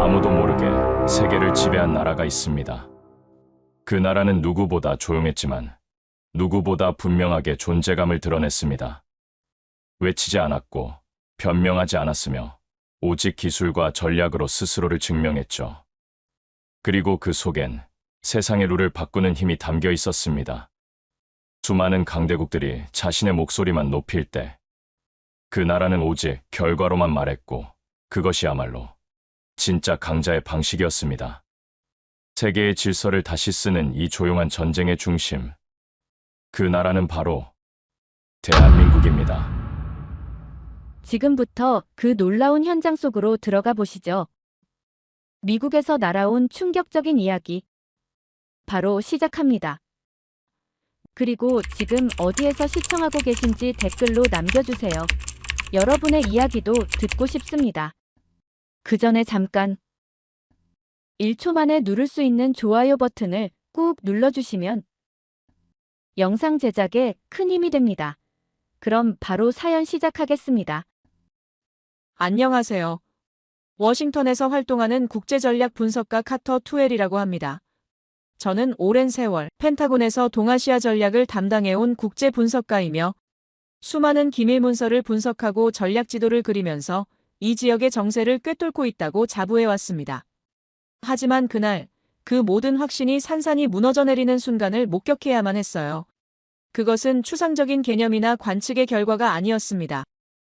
아무도 모르게 세계를 지배한 나라가 있습니다. 그 나라는 누구보다 조용했지만 누구보다 분명하게 존재감을 드러냈습니다. 외치지 않았고 변명하지 않았으며 오직 기술과 전략으로 스스로를 증명했죠. 그리고 그 속엔 세상의 룰을 바꾸는 힘이 담겨 있었습니다. 수많은 강대국들이 자신의 목소리만 높일 때 그 나라는 오직 결과로만 말했고 그것이야말로 진짜 강자의 방식이었습니다. 세계의 질서를 다시 쓰는 이 조용한 전쟁의 중심, 그 나라는 바로 대한민국입니다. 지금부터 그 놀라운 현장 속으로 들어가 보시죠. 미국에서 날아온 충격적인 이야기. 바로 시작합니다. 그리고 지금 어디에서 시청하고 계신지 댓글로 남겨주세요. 여러분의 이야기도 듣고 싶습니다. 그 전에 잠깐 1초 만에 누를 수 있는 좋아요 버튼을 꾹 눌러주시면 영상 제작에 큰 힘이 됩니다. 그럼 바로 사연 시작하겠습니다. 안녕하세요. 워싱턴에서 활동하는 국제전략 분석가 카터 투웰이라고 합니다. 저는 오랜 세월 펜타곤에서 동아시아 전략을 담당해온 국제 분석가이며 수많은 기밀 문서를 분석하고 전략 지도를 그리면서 이 지역의 정세를 꿰뚫고 있다고 자부해왔습니다. 하지만 그날 그 모든 확신이 산산이 무너져 내리는 순간을 목격해야만 했어요. 그것은 추상적인 개념이나 관측의 결과가 아니었습니다.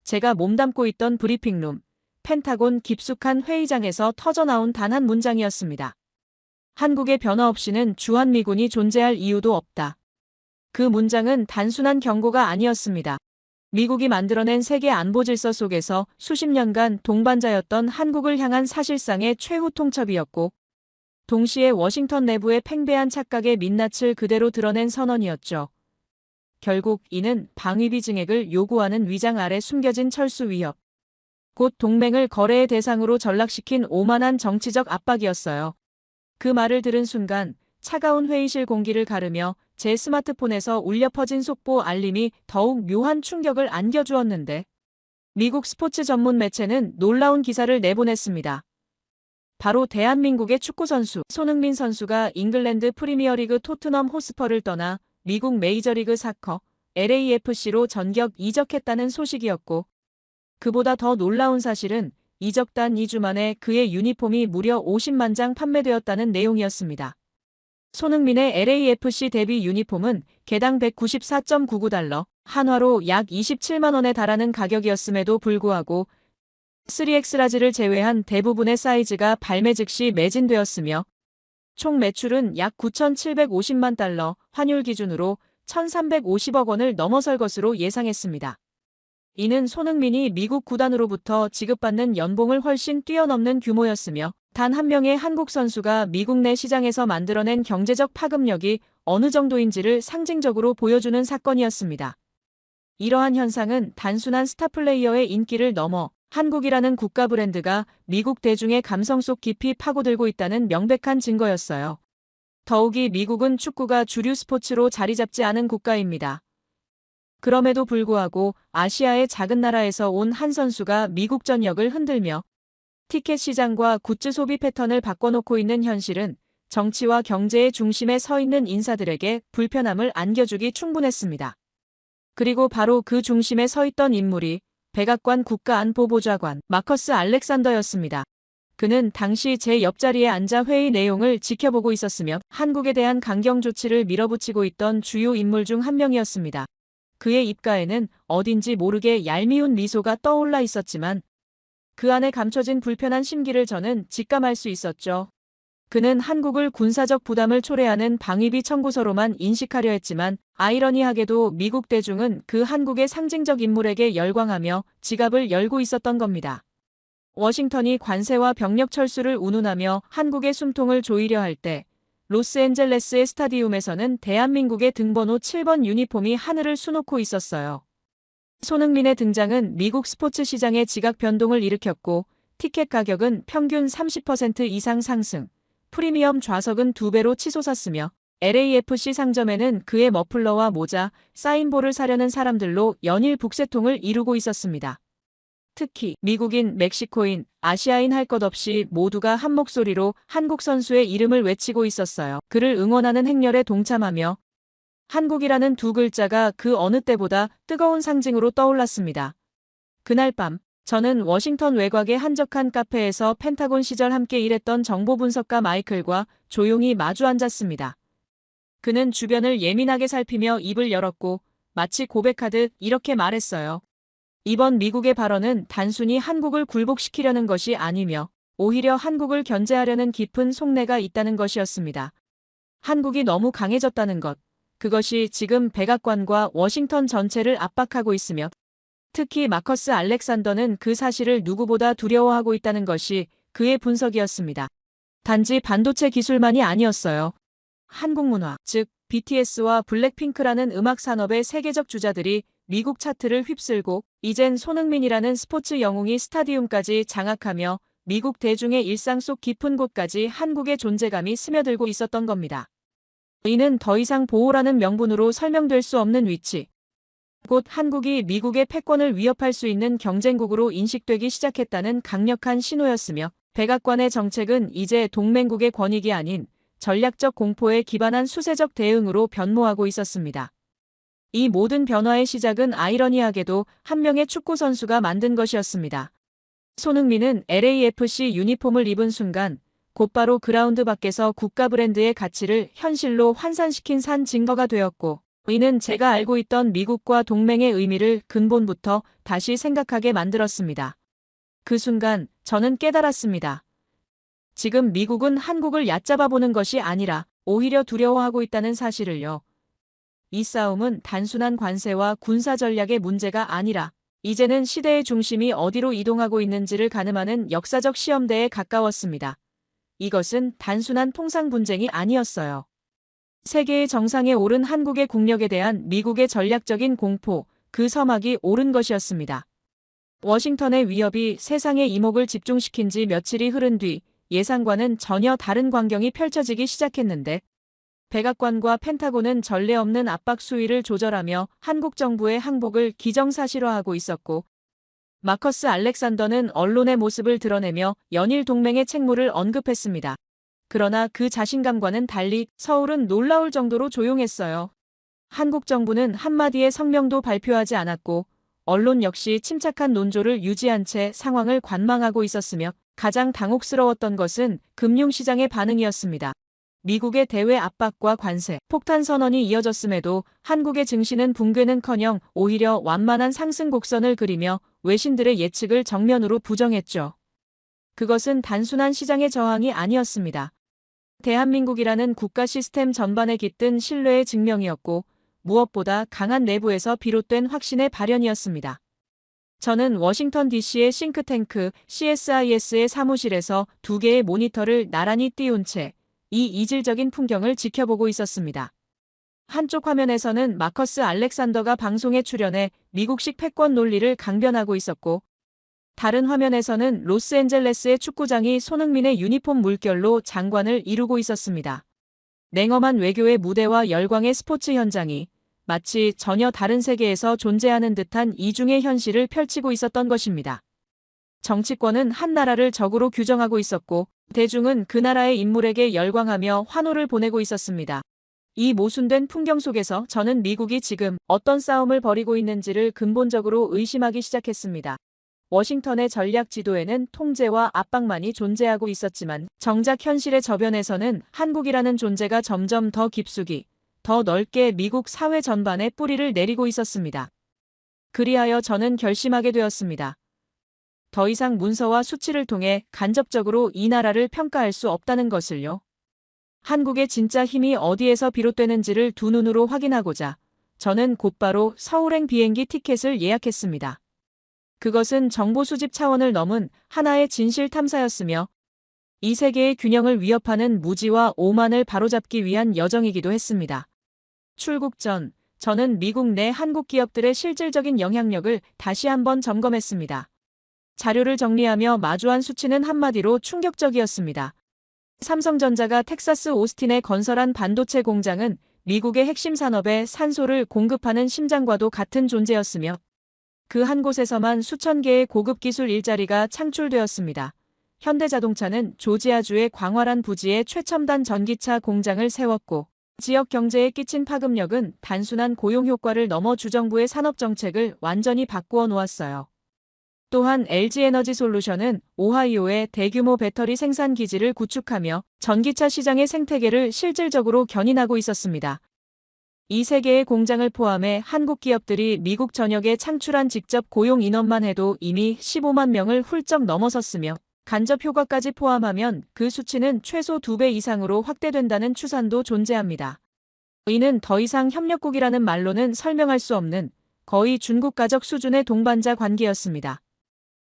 제가 몸담고 있던 브리핑룸, 펜타곤 깊숙한 회의장에서 터져나온 단 한 문장이었습니다. 한국의 변화 없이는 주한미군이 존재할 이유도 없다. 그 문장은 단순한 경고가 아니었습니다. 미국이 만들어낸 세계 안보 질서 속에서 수십 년간 동반자였던 한국을 향한 사실상의 최후 통첩이었고, 동시에 워싱턴 내부의 팽배한 착각의 민낯을 그대로 드러낸 선언이었죠. 결국 이는 방위비 증액을 요구하는 위장 아래 숨겨진 철수 위협, 곧 동맹을 거래의 대상으로 전락시킨 오만한 정치적 압박이었어요. 그 말을 들은 순간 차가운 회의실 공기를 가르며 제 스마트폰에서 울려 퍼진 속보 알림이 더욱 묘한 충격을 안겨주었는데, 미국 스포츠 전문 매체는 놀라운 기사를 내보냈습니다. 바로 대한민국의 축구선수 손흥민 선수가 잉글랜드 프리미어리그 토트넘 호스퍼를 떠나 미국 메이저리그 사커 LAFC로 전격 이적했다는 소식이었고, 그보다 더 놀라운 사실은 이적단 2주 만에 그의 유니폼이 무려 50만 장 판매되었다는 내용이었습니다. 손흥민의 LAFC 데뷔 유니폼은 개당 194.99달러, 한화로 약 27만 원에 달하는 가격이었음에도 불구하고 3X 라지를 제외한 대부분의 사이즈가 발매 즉시 매진되었으며 총 매출은 약 9,750만 달러, 환율 기준으로 1,350억 원을 넘어설 것으로 예상했습니다. 이는 손흥민이 미국 구단으로부터 지급받는 연봉을 훨씬 뛰어넘는 규모였으며 단 한 명의 한국 선수가 미국 내 시장에서 만들어낸 경제적 파급력이 어느 정도인지를 상징적으로 보여주는 사건이었습니다. 이러한 현상은 단순한 스타 플레이어의 인기를 넘어 한국이라는 국가 브랜드가 미국 대중의 감성 속 깊이 파고들고 있다는 명백한 증거였어요. 더욱이 미국은 축구가 주류 스포츠로 자리 잡지 않은 국가입니다. 그럼에도 불구하고 아시아의 작은 나라에서 온 한 선수가 미국 전역을 흔들며 티켓 시장과 굿즈 소비 패턴을 바꿔놓고 있는 현실은 정치와 경제의 중심에 서 있는 인사들에게 불편함을 안겨주기 충분했습니다. 그리고 바로 그 중심에 서 있던 인물이 백악관 국가안보보좌관 마커스 알렉산더였습니다. 그는 당시 제 옆자리에 앉아 회의 내용을 지켜보고 있었으며 한국에 대한 강경 조치를 밀어붙이고 있던 주요 인물 중 한 명이었습니다. 그의 입가에는 어딘지 모르게 얄미운 미소가 떠올라 있었지만 그 안에 감춰진 불편한 심기를 저는 직감할 수 있었죠. 그는 한국을 군사적 부담을 초래하는 방위비 청구서로만 인식하려 했지만 아이러니하게도 미국 대중은 그 한국의 상징적 인물에게 열광하며 지갑을 열고 있었던 겁니다. 워싱턴이 관세와 병력 철수를 운운하며 한국의 숨통을 조이려 할 때 로스앤젤레스의 스타디움에서는 대한민국의 등번호 7번 유니폼이 하늘을 수놓고 있었어요. 손흥민의 등장은 미국 스포츠 시장의 지각 변동을 일으켰고 티켓 가격은 평균 30% 이상 상승, 프리미엄 좌석은 2배로 치솟았으며 LAFC 상점에는 그의 머플러와 모자, 사인볼을 사려는 사람들로 연일 북새통을 이루고 있었습니다. 특히 미국인, 멕시코인, 아시아인 할 것 없이 모두가 한 목소리로 한국 선수의 이름을 외치고 있었어요. 그를 응원하는 행렬에 동참하며 한국이라는 두 글자가 그 어느 때보다 뜨거운 상징으로 떠올랐습니다. 그날 밤, 저는 워싱턴 외곽의 한적한 카페에서 펜타곤 시절 함께 일했던 정보분석가 마이클과 조용히 마주 앉았습니다. 그는 주변을 예민하게 살피며 입을 열었고 마치 고백하듯 이렇게 말했어요. 이번 미국의 발언은 단순히 한국을 굴복시키려는 것이 아니며 오히려 한국을 견제하려는 깊은 속내가 있다는 것이었습니다. 한국이 너무 강해졌다는 것, 그것이 지금 백악관과 워싱턴 전체를 압박하고 있으며 특히 마커스 알렉산더는 그 사실을 누구보다 두려워하고 있다는 것이 그의 분석이었습니다. 단지 반도체 기술만이 아니었어요. 한국 문화, 즉 BTS와 블랙핑크라는 음악 산업의 세계적 주자들이 미국 차트를 휩쓸고 이젠 손흥민이라는 스포츠 영웅이 스타디움까지 장악하며 미국 대중의 일상 속 깊은 곳까지 한국의 존재감이 스며들고 있었던 겁니다. 이는 더 이상 보호라는 명분으로 설명될 수 없는 위치. 곧 한국이 미국의 패권을 위협할 수 있는 경쟁국으로 인식되기 시작했다는 강력한 신호였으며 백악관의 정책은 이제 동맹국의 권익이 아닌 전략적 공포에 기반한 수세적 대응으로 변모하고 있었습니다. 이 모든 변화의 시작은 아이러니하게도 한 명의 축구 선수가 만든 것이었습니다. 손흥민은 LAFC 유니폼을 입은 순간 곧바로 그라운드 밖에서 국가 브랜드의 가치를 현실로 환산시킨 산 증거가 되었고 이는 제가 알고 있던 미국과 동맹의 의미를 근본부터 다시 생각하게 만들었습니다. 그 순간 저는 깨달았습니다. 지금 미국은 한국을 얕잡아 보는 것이 아니라 오히려 두려워하고 있다는 사실을요. 이 싸움은 단순한 관세와 군사 전략의 문제가 아니라 이제는 시대의 중심이 어디로 이동하고 있는지를 가늠하는 역사적 시험대에 가까웠습니다. 이것은 단순한 통상 분쟁이 아니었어요. 세계의 정상에 오른 한국의 국력에 대한 미국의 전략적인 공포, 그 서막이 오른 것이었습니다. 워싱턴의 위협이 세상의 이목을 집중시킨 지 며칠이 흐른 뒤 예상과는 전혀 다른 광경이 펼쳐지기 시작했는데 백악관과 펜타곤은 전례 없는 압박 수위를 조절하며 한국 정부의 항복을 기정사실화하고 있었고 마커스 알렉산더는 언론의 모습을 드러내며 연일 동맹의 책무를 언급했습니다. 그러나 그 자신감과는 달리 서울은 놀라울 정도로 조용했어요. 한국 정부는 한마디의 성명도 발표하지 않았고 언론 역시 침착한 논조를 유지한 채 상황을 관망하고 있었으며 가장 당혹스러웠던 것은 금융시장의 반응이었습니다. 미국의 대외 압박과 관세, 폭탄 선언이 이어졌음에도 한국의 증시는 붕괴는커녕 오히려 완만한 상승 곡선을 그리며 외신들의 예측을 정면으로 부정했죠. 그것은 단순한 시장의 저항이 아니었습니다. 대한민국이라는 국가 시스템 전반에 깃든 신뢰의 증명이었고 무엇보다 강한 내부에서 비롯된 확신의 발현이었습니다. 저는 워싱턴 DC의 싱크탱크 CSIS의 사무실에서 두 개의 모니터를 나란히 띄운 채 이 이질적인 풍경을 지켜보고 있었습니다. 한쪽 화면에서는 마커스 알렉산더가 방송에 출연해 미국식 패권 논리를 강변하고 있었고 다른 화면에서는 로스앤젤레스의 축구장이 손흥민의 유니폼 물결로 장관을 이루고 있었습니다. 냉엄한 외교의 무대와 열광의 스포츠 현장이 마치 전혀 다른 세계에서 존재하는 듯한 이중의 현실을 펼치고 있었던 것입니다. 정치권은 한 나라를 적으로 규정하고 있었고 대중은 그 나라의 인물에게 열광하며 환호를 보내고 있었습니다. 이 모순된 풍경 속에서 저는 미국이 지금 어떤 싸움을 벌이고 있는지를 근본적으로 의심하기 시작했습니다. 워싱턴의 전략 지도에는 통제와 압박만이 존재하고 있었지만 정작 현실의 저변에서는 한국이라는 존재가 점점 더 깊숙이, 더 넓게 미국 사회 전반에 뿌리를 내리고 있었습니다. 그리하여 저는 결심하게 되었습니다. 더 이상 문서와 수치를 통해 간접적으로 이 나라를 평가할 수 없다는 것을요. 한국의 진짜 힘이 어디에서 비롯되는지를 두 눈으로 확인하고자 저는 곧바로 서울행 비행기 티켓을 예약했습니다. 그것은 정보 수집 차원을 넘은 하나의 진실 탐사였으며 이 세계의 균형을 위협하는 무지와 오만을 바로잡기 위한 여정이기도 했습니다. 출국 전 저는 미국 내 한국 기업들의 실질적인 영향력을 다시 한번 점검했습니다. 자료를 정리하며 마주한 수치는 한마디로 충격적이었습니다. 삼성전자가 텍사스 오스틴에 건설한 반도체 공장은 미국의 핵심 산업에 산소를 공급하는 심장과도 같은 존재였으며 그 한 곳에서만 수천 개의 고급 기술 일자리가 창출되었습니다. 현대자동차는 조지아주의 광활한 부지에 최첨단 전기차 공장을 세웠고 지역 경제에 끼친 파급력은 단순한 고용 효과를 넘어 주정부의 산업 정책을 완전히 바꾸어 놓았어요. 또한 LG에너지솔루션은 오하이오에 대규모 배터리 생산 기지를 구축하며 전기차 시장의 생태계를 실질적으로 견인하고 있었습니다. 이 세 개의 공장을 포함해 한국 기업들이 미국 전역에 창출한 직접 고용 인원만 해도 이미 15만 명을 훌쩍 넘어섰으며 간접 효과까지 포함하면 그 수치는 최소 2배 이상으로 확대된다는 추산도 존재합니다. 이는 더 이상 협력국이라는 말로는 설명할 수 없는 거의 중국가적 수준의 동반자 관계였습니다.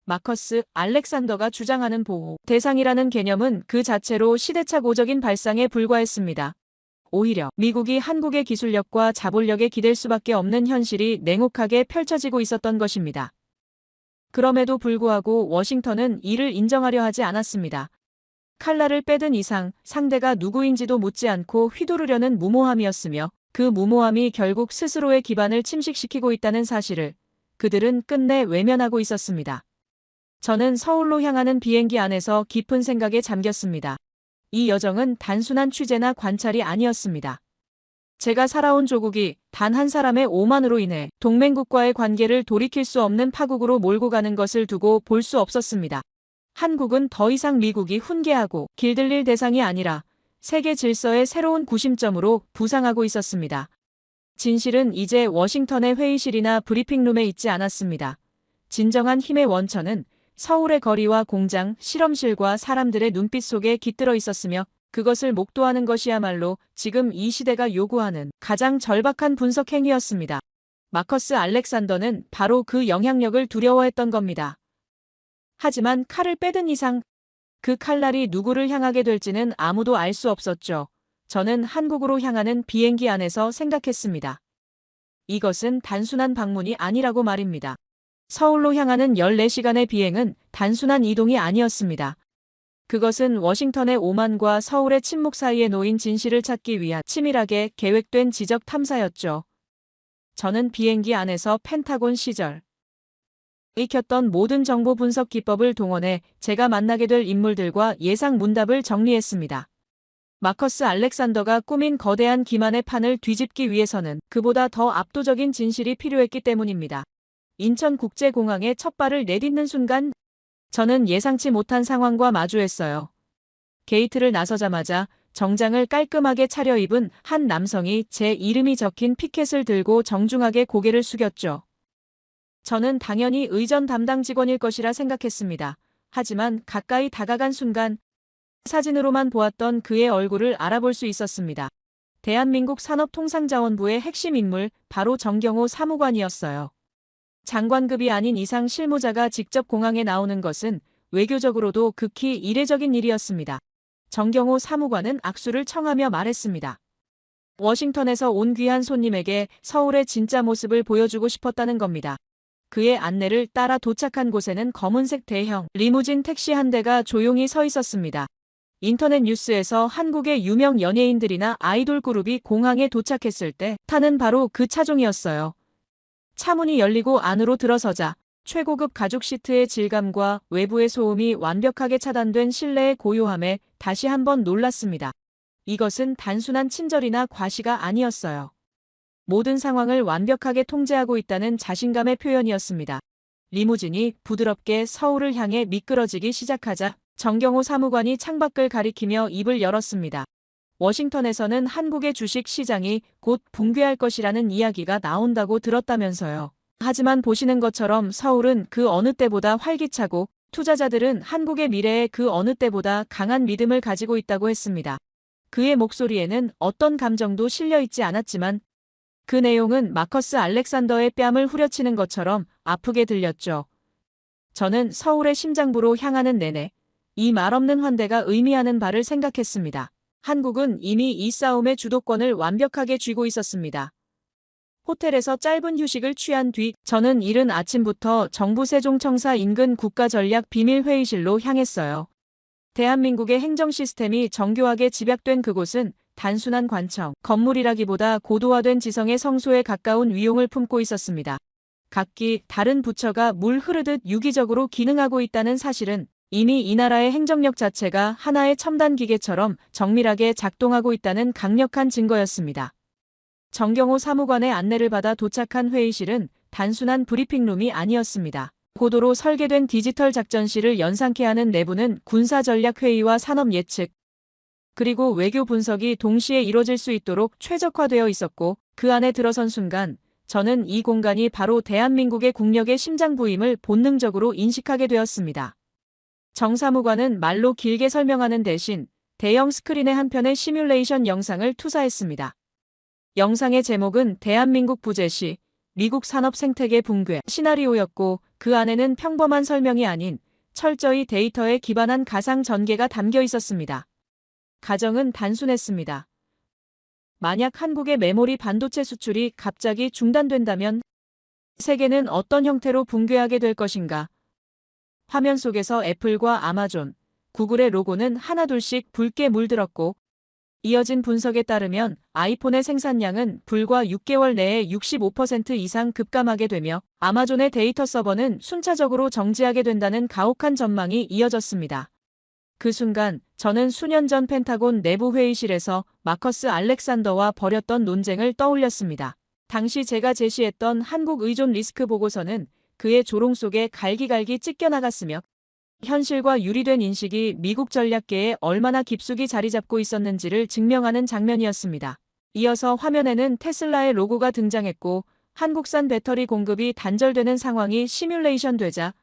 마커스 알렉산더가 주장하는 보호 대상이라는 개념은 그 자체로 시대착오적인 발상에 불과했습니다. 오히려 미국이 한국의 기술력과 자본력에 기댈 수밖에 없는 현실이 냉혹하게 펼쳐지고 있었던 것입니다. 그럼에도 불구하고 워싱턴은 이를 인정하려 하지 않았습니다. 칼날을 빼든 이상 상대가 누구인지도 묻지 않고 휘두르려는 무모함이었으며 그 무모함이 결국 스스로의 기반을 침식시키고 있다는 사실을 그들은 끝내 외면하고 있었습니다. 저는 서울로 향하는 비행기 안에서 깊은 생각에 잠겼습니다. 이 여정은 단순한 취재나 관찰이 아니었습니다. 제가 살아온 조국이 단 한 사람의 오만으로 인해 동맹국과의 관계를 돌이킬 수 없는 파국으로 몰고 가는 것을 두고 볼 수 없었습니다. 한국은 더 이상 미국이 훈계하고 길들릴 대상이 아니라 세계 질서의 새로운 구심점으로 부상하고 있었습니다. 진실은 이제 워싱턴의 회의실이나 브리핑룸에 있지 않았습니다. 진정한 힘의 원천은 서울의 거리와 공장, 실험실과 사람들의 눈빛 속에 깃들어 있었으며 그것을 목도하는 것이야말로 지금 이 시대가 요구하는 가장 절박한 분석 행위였습니다. 마커스 알렉산더는 바로 그 영향력을 두려워했던 겁니다. 하지만 칼을 빼든 이상 그 칼날이 누구를 향하게 될지는 아무도 알 수 없었죠. 저는 한국으로 향하는 비행기 안에서 생각했습니다. 이것은 단순한 방문이 아니라고 말입니다. 서울로 향하는 14시간의 비행은 단순한 이동이 아니었습니다. 그것은 워싱턴의 오만과 서울의 침묵 사이에 놓인 진실을 찾기 위한 치밀하게 계획된 지적 탐사였죠. 저는 비행기 안에서 펜타곤 시절 익혔던 모든 정보 분석 기법을 동원해 제가 만나게 될 인물들과 예상 문답을 정리했습니다. 마커스 알렉산더가 꾸민 거대한 기만의 판을 뒤집기 위해서는 그보다 더 압도적인 진실이 필요했기 때문입니다. 인천국제공항에 첫 발을 내딛는 순간 저는 예상치 못한 상황과 마주했어요. 게이트를 나서자마자 정장을 깔끔하게 차려입은 한 남성이 제 이름이 적힌 피켓을 들고 정중하게 고개를 숙였죠. 저는 당연히 의전 담당 직원일 것이라 생각했습니다. 하지만 가까이 다가간 순간 사진으로만 보았던 그의 얼굴을 알아볼 수 있었습니다. 대한민국 산업통상자원부의 핵심 인물, 바로 정경호 사무관이었어요. 장관급이 아닌 이상 실무자가 직접 공항에 나오는 것은 외교적으로도 극히 이례적인 일이었습니다. 정경호 사무관은 악수를 청하며 말했습니다. 워싱턴에서 온 귀한 손님에게 서울의 진짜 모습을 보여주고 싶었다는 겁니다. 그의 안내를 따라 도착한 곳에는 검은색 대형 리무진 택시 한 대가 조용히 서 있었습니다. 인터넷 뉴스에서 한국의 유명 연예인들이나 아이돌 그룹이 공항에 도착했을 때 타는 바로 그 차종이었어요. 차문이 열리고 안으로 들어서자 최고급 가죽 시트의 질감과 외부의 소음이 완벽하게 차단된 실내의 고요함에 다시 한번 놀랐습니다. 이것은 단순한 친절이나 과시가 아니었어요. 모든 상황을 완벽하게 통제하고 있다는 자신감의 표현이었습니다. 리무진이 부드럽게 서울을 향해 미끄러지기 시작하자 정경호 사무관이 창밖을 가리키며 입을 열었습니다. 워싱턴에서는 한국의 주식 시장이 곧 붕괴할 것이라는 이야기가 나온다고 들었다면서요. 하지만 보시는 것처럼 서울은 그 어느 때보다 활기차고 투자자들은 한국의 미래에 그 어느 때보다 강한 믿음을 가지고 있다고 했습니다. 그의 목소리에는 어떤 감정도 실려 있지 않았지만 그 내용은 마커스 알렉산더의 뺨을 후려치는 것처럼 아프게 들렸죠. 저는 서울의 심장부로 향하는 내내 이 말없는 환대가 의미하는 바를 생각했습니다. 한국은 이미 이 싸움의 주도권을 완벽하게 쥐고 있었습니다. 호텔에서 짧은 휴식을 취한 뒤 저는 이른 아침부터 정부 세종청사 인근 국가전략비밀회의실로 향했어요. 대한민국의 행정 시스템이 정교하게 집약된 그곳은 단순한 관청, 건물이라기보다 고도화된 지성의 성소에 가까운 위용을 품고 있었습니다. 각기 다른 부처가 물 흐르듯 유기적으로 기능하고 있다는 사실은 이미 이 나라의 행정력 자체가 하나의 첨단 기계처럼 정밀하게 작동하고 있다는 강력한 증거였습니다. 정경호 사무관의 안내를 받아 도착한 회의실은 단순한 브리핑룸이 아니었습니다. 고도로 설계된 디지털 작전실을 연상케 하는 내부는 군사전략회의와 산업예측, 그리고 외교 분석이 동시에 이뤄질 수 있도록 최적화되어 있었고, 그 안에 들어선 순간 저는 이 공간이 바로 대한민국의 국력의 심장부임을 본능적으로 인식하게 되었습니다. 정 사무관은 말로 길게 설명하는 대신 대형 스크린의 한편의 시뮬레이션 영상을 투사했습니다. 영상의 제목은 대한민국 부재 시 미국 산업 생태계 붕괴 시나리오였고, 그 안에는 평범한 설명이 아닌 철저히 데이터에 기반한 가상 전개가 담겨 있었습니다. 가정은 단순했습니다. 만약 한국의 메모리 반도체 수출이 갑자기 중단된다면 세계는 어떤 형태로 붕괴하게 될 것인가? 화면 속에서 애플과 아마존, 구글의 로고는 하나둘씩 붉게 물들었고, 이어진 분석에 따르면 아이폰의 생산량은 불과 6개월 내에 65% 이상 급감하게 되며 아마존의 데이터 서버는 순차적으로 정지하게 된다는 가혹한 전망이 이어졌습니다. 그 순간 저는 수년 전 펜타곤 내부 회의실에서 마커스 알렉산더와 벌였던 논쟁을 떠올렸습니다. 당시 제가 제시했던 한국 의존 리스크 보고서는 그의 조롱 속에 갈기갈기 찢겨나갔으며 현실과 유리된 인식이 미국 전략계에 얼마나 깊숙이 자리 잡고 있었는지를 증명하는 장면이었습니다. 이어서 화면에는 테슬라의 로고가 등장했고, 한국산 배터리 공급이 단절되는 상황이 시뮬레이션 되자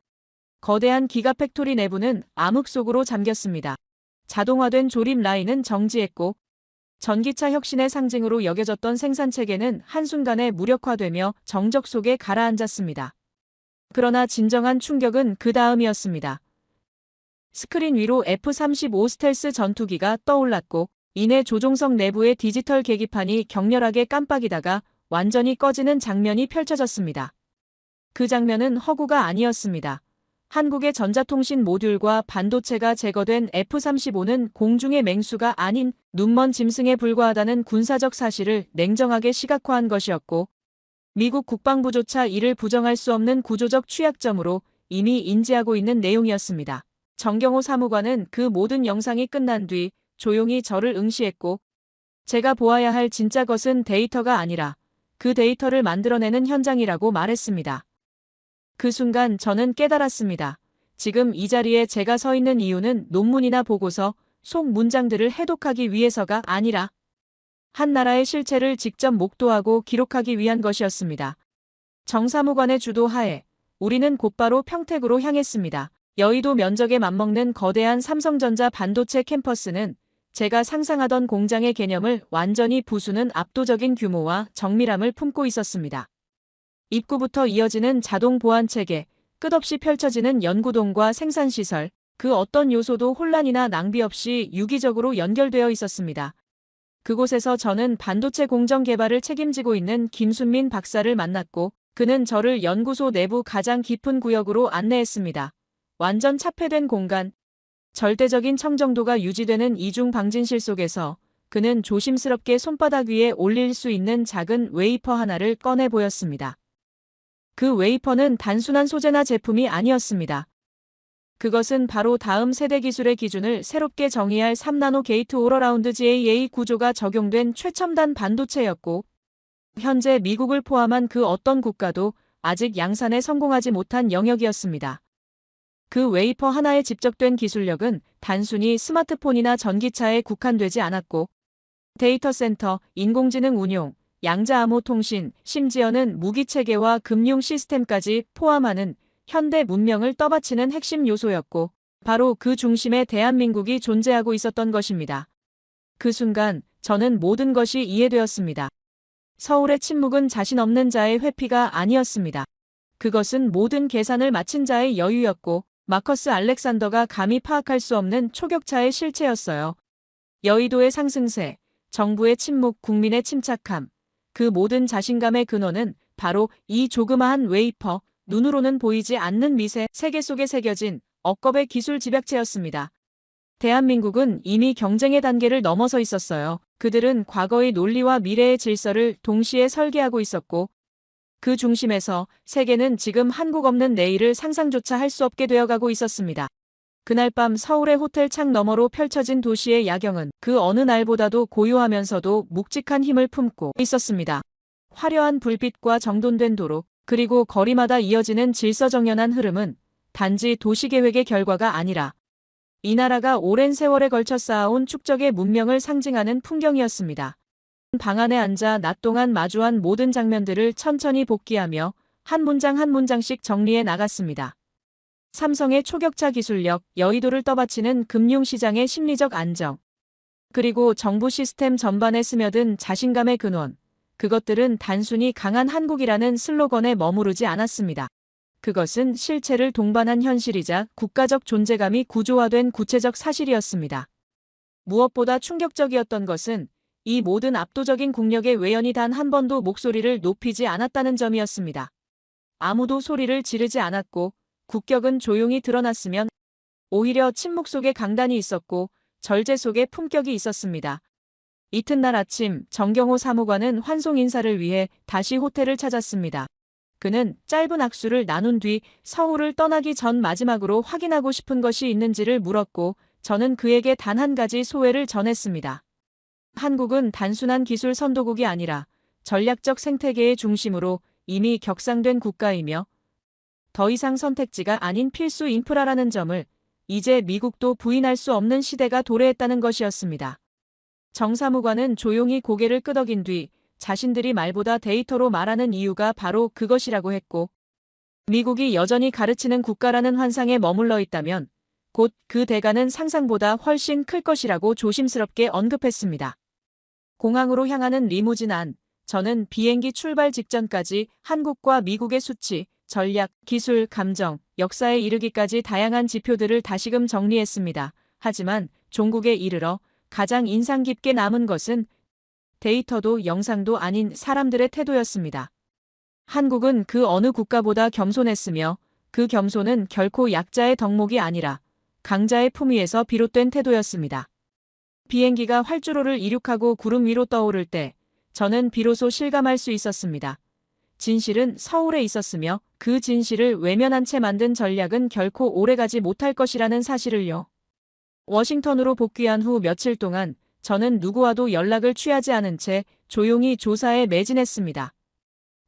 거대한 기가팩토리 내부는 암흑 속으로 잠겼습니다. 자동화된 조립 라인은 정지했고, 전기차 혁신의 상징으로 여겨졌던 생산체계는 한순간에 무력화되며 정적 속에 가라앉았습니다. 그러나 진정한 충격은 그 다음이었습니다. 스크린 위로 F-35 스텔스 전투기가 떠올랐고, 이내 조종석 내부의 디지털 계기판이 격렬하게 깜빡이다가 완전히 꺼지는 장면이 펼쳐졌습니다. 그 장면은 허구가 아니었습니다. 한국의 전자통신 모듈과 반도체가 제거된 F-35는 공중의 맹수가 아닌 눈먼 짐승에 불과하다는 군사적 사실을 냉정하게 시각화한 것이었고, 미국 국방부조차 이를 부정할 수 없는 구조적 취약점으로 이미 인지하고 있는 내용이었습니다. 정경호 사무관은 그 모든 영상이 끝난 뒤 조용히 저를 응시했고, 제가 보아야 할 진짜 것은 데이터가 아니라 그 데이터를 만들어내는 현장이라고 말했습니다. 그 순간 저는 깨달았습니다. 지금 이 자리에 제가 서 있는 이유는 논문이나 보고서, 속 문장들을 해독하기 위해서가 아니라 한 나라의 실체를 직접 목도하고 기록하기 위한 것이었습니다. 정 사무관의 주도 하에 우리는 곧바로 평택으로 향했습니다. 여의도 면적에 맞먹는 거대한 삼성전자 반도체 캠퍼스는 제가 상상하던 공장의 개념을 완전히 부수는 압도적인 규모와 정밀함을 품고 있었습니다. 입구부터 이어지는 자동 보안 체계, 끝없이 펼쳐지는 연구동과 생산시설, 그 어떤 요소도 혼란이나 낭비 없이 유기적으로 연결되어 있었습니다. 그곳에서 저는 반도체 공정 개발을 책임지고 있는 김순민 박사를 만났고, 그는 저를 연구소 내부 가장 깊은 구역으로 안내했습니다. 완전 차폐된 공간, 절대적인 청정도가 유지되는 이중 방진실 속에서 그는 조심스럽게 손바닥 위에 올릴 수 있는 작은 웨이퍼 하나를 꺼내 보였습니다. 그 웨이퍼는 단순한 소재나 제품이 아니었습니다. 그것은 바로 다음 세대 기술의 기준을 새롭게 정의할 3나노 게이트 올어라운드 GAA 구조가 적용된 최첨단 반도체였고, 현재 미국을 포함한 그 어떤 국가도 아직 양산에 성공하지 못한 영역이었습니다. 그 웨이퍼 하나에 집적된 기술력은 단순히 스마트폰이나 전기차에 국한되지 않았고, 데이터 센터, 인공지능 운용, 양자암호 통신, 심지어는 무기체계와 금융 시스템까지 포함하는 현대 문명을 떠받치는 핵심 요소였고, 바로 그 중심에 대한민국이 존재하고 있었던 것입니다. 그 순간 저는 모든 것이 이해되었습니다. 서울의 침묵은 자신 없는 자의 회피가 아니었습니다. 그것은 모든 계산을 마친 자의 여유였고, 마커스 알렉산더가 감히 파악할 수 없는 초격차의 실체였어요. 여의도의 상승세, 정부의 침묵, 국민의 침착함, 그 모든 자신감의 근원은 바로 이 조그마한 웨이퍼, 눈으로는 보이지 않는 미세 세계 속에 새겨진 억겁의 기술 집약체였습니다. 대한민국은 이미 경쟁의 단계를 넘어서 있었어요. 그들은 과거의 논리와 미래의 질서를 동시에 설계하고 있었고, 그 중심에서 세계는 지금 한국 없는 내일을 상상조차 할 수 없게 되어가고 있었습니다. 그날 밤 서울의 호텔 창 너머로 펼쳐진 도시의 야경은 그 어느 날보다도 고요하면서도 묵직한 힘을 품고 있었습니다. 화려한 불빛과 정돈된 도로, 그리고 거리마다 이어지는 질서정연한 흐름은 단지 도시계획의 결과가 아니라 이 나라가 오랜 세월에 걸쳐 쌓아온 축적의 문명을 상징하는 풍경이었습니다. 방 안에 앉아 낮 동안 마주한 모든 장면들을 천천히 복기하며 한 문장 한 문장씩 정리해 나갔습니다. 삼성의 초격차 기술력, 여의도를 떠받치는 금융시장의 심리적 안정, 그리고 정부 시스템 전반에 스며든 자신감의 근원, 그것들은 단순히 강한 한국이라는 슬로건에 머무르지 않았습니다. 그것은 실체를 동반한 현실이자 국가적 존재감이 구조화된 구체적 사실이었습니다. 무엇보다 충격적이었던 것은 이 모든 압도적인 국력의 외연이 단 한 번도 목소리를 높이지 않았다는 점이었습니다. 아무도 소리를 지르지 않았고 국격은 조용히 드러났으면 오히려 침묵 속에 강단이 있었고 절제 속에 품격이 있었습니다. 이튿날 아침 정경호 사무관은 환송 인사를 위해 다시 호텔을 찾았습니다. 그는 짧은 악수를 나눈 뒤 서울을 떠나기 전 마지막으로 확인하고 싶은 것이 있는지를 물었고 저는 그에게 단 한 가지 소회를 전했습니다. 한국은 단순한 기술 선도국이 아니라 전략적 생태계의 중심으로 이미 격상된 국가이며 더 이상 선택지가 아닌 필수 인프라라는 점을 이제 미국도 부인할 수 없는 시대가 도래했다는 것이었습니다. 정 사무관은 조용히 고개를 끄덕인 뒤 자신들이 말보다 데이터로 말하는 이유가 바로 그것이라고 했고, 미국이 여전히 가르치는 국가라는 환상에 머물러 있다면 곧 그 대가는 상상보다 훨씬 클 것이라고 조심스럽게 언급했습니다. 공항으로 향하는 리무진 안, 저는 비행기 출발 직전까지 한국과 미국의 수치, 전략, 기술, 감정, 역사에 이르기까지 다양한 지표들을 다시금 정리했습니다. 하지만 종국에 이르러 가장 인상 깊게 남은 것은 데이터도 영상도 아닌 사람들의 태도였습니다. 한국은 그 어느 국가보다 겸손했으며 그 겸손은 결코 약자의 덕목이 아니라 강자의 품위에서 비롯된 태도였습니다. 비행기가 활주로를 이륙하고 구름 위로 떠오를 때 저는 비로소 실감할 수 있었습니다. 진실은 서울에 있었으며 그 진실을 외면한 채 만든 전략은 결코 오래가지 못할 것이라는 사실을요. 워싱턴으로 복귀한 후 며칠 동안 저는 누구와도 연락을 취하지 않은 채 조용히 조사에 매진했습니다.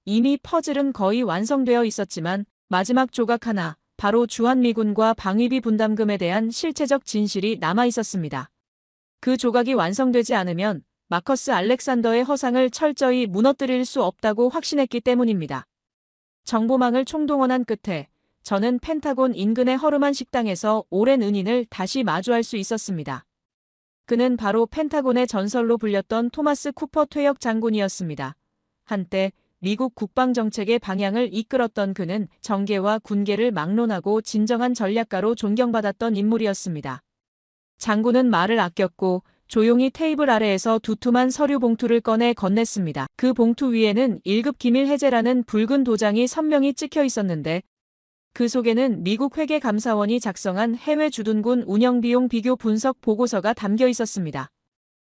이미 퍼즐은 거의 완성되어 있었지만 마지막 조각 하나, 바로 주한미군과 방위비 분담금에 대한 실체적 진실이 남아 있었습니다. 그 조각이 완성되지 않으면 마커스 알렉산더의 허상을 철저히 무너뜨릴 수 없다고 확신했기 때문입니다. 정보망을 총동원한 끝에 저는 펜타곤 인근의 허름한 식당에서 오랜 은인을 다시 마주할 수 있었습니다. 그는 바로 펜타곤의 전설로 불렸던 토마스 쿠퍼 퇴역 장군이었습니다. 한때 미국 국방정책의 방향을 이끌었던 그는 정계와 군계를 막론하고 진정한 전략가로 존경받았던 인물이었습니다. 장군은 말을 아꼈고 조용히 테이블 아래에서 두툼한 서류 봉투를 꺼내 건넸습니다. 그 봉투 위에는 1급 기밀 해제라는 붉은 도장이 선명히 찍혀 있었는데 그 속에는 미국 회계감사원이 작성한 해외 주둔군 운영비용 비교 분석 보고서가 담겨 있었습니다.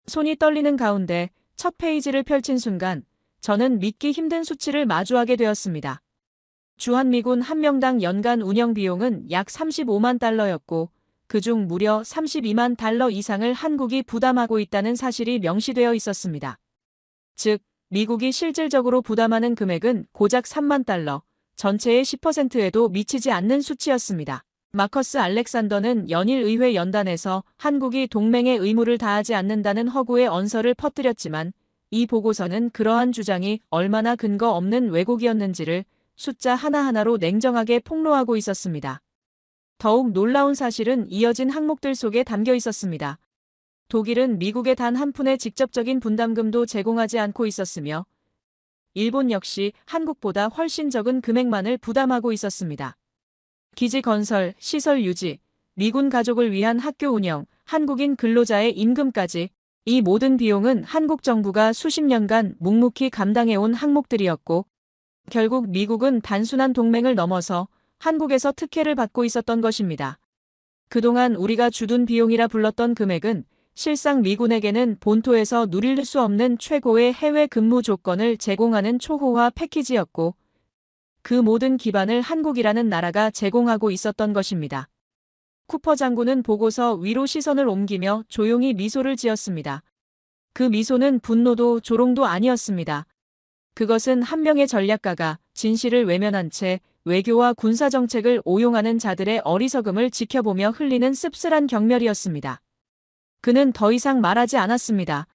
손이 떨리는 가운데 첫 페이지를 펼친 순간 저는 믿기 힘든 수치를 마주하게 되었습니다. 주한미군 한 명당 연간 운영비용은 약 35만 달러였고 그중 무려 32만 달러 이상을 한국이 부담하고 있다는 사실이 명시되어 있었습니다. 즉, 미국이 실질적으로 부담하는 금액은 고작 3만 달러, 전체의 10%에도 미치지 않는 수치였습니다. 마커스 알렉산더는 연일 의회 연단에서 한국이 동맹의 의무를 다하지 않는다는 허구의 언설을 퍼뜨렸지만 이 보고서는 그러한 주장이 얼마나 근거 없는 왜곡이었는지를 숫자 하나하나로 냉정하게 폭로하고 있었습니다. 더욱 놀라운 사실은 이어진 항목들 속에 담겨 있었습니다. 독일은 미국에 단 한 푼의 직접적인 분담금도 제공하지 않고 있었으며 일본 역시 한국보다 훨씬 적은 금액만을 부담하고 있었습니다. 기지 건설, 시설 유지, 미군 가족을 위한 학교 운영, 한국인 근로자의 임금까지 이 모든 비용은 한국 정부가 수십 년간 묵묵히 감당해온 항목들이었고 결국 미국은 단순한 동맹을 넘어서 한국에서 특혜를 받고 있었던 것입니다. 그동안 우리가 주둔 비용이라 불렀던 금액은 실상 미군에게는 본토에서 누릴 수 없는 최고의 해외 근무 조건을 제공하는 초호화 패키지였고 그 모든 기반을 한국이라는 나라가 제공하고 있었던 것입니다. 쿠퍼 장군은 보고서 위로 시선을 옮기며 조용히 미소를 지었습니다. 그 미소는 분노도 조롱도 아니었습니다. 그것은 한 명의 전략가가 진실을 외면한 채 외교와 군사정책을 오용하는 자들의 어리석음을 지켜보며 흘리는 씁쓸한 경멸이었습니다. 그는 더 이상 말하지 않았습니다.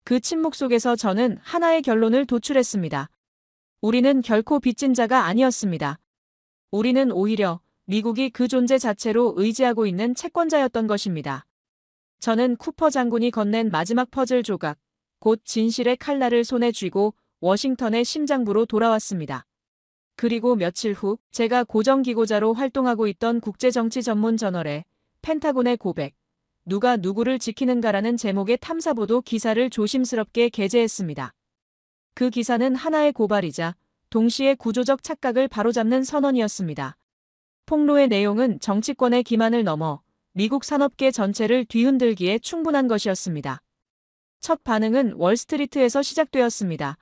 그 침묵 속에서 저는 하나의 결론을 도출했습니다. 우리는 결코 빚진 자가 아니었습니다. 우리는 오히려 미국이 그 존재 자체로 의지하고 있는 채권자였던 것입니다. 저는 쿠퍼 장군이 건넨 마지막 퍼즐 조각, 곧 진실의 칼날을 손에 쥐고 워싱턴의 심장부로 돌아왔습니다. 그리고 며칠 후 제가 고정기고자로 활동하고 있던 국제정치 전문 저널에 펜타곤의 고백, 누가 누구를 지키는가라는 제목의 탐사보도 기사를 조심스럽게 게재했습니다. 그 기사는 하나의 고발이자 동시에 구조적 착각을 바로잡는 선언이었습니다. 폭로의 내용은 정치권의 기만을 넘어 미국 산업계 전체를 뒤흔들기에 충분한 것이었습니다. 첫 반응은 월스트리트에서 시작되었습니다.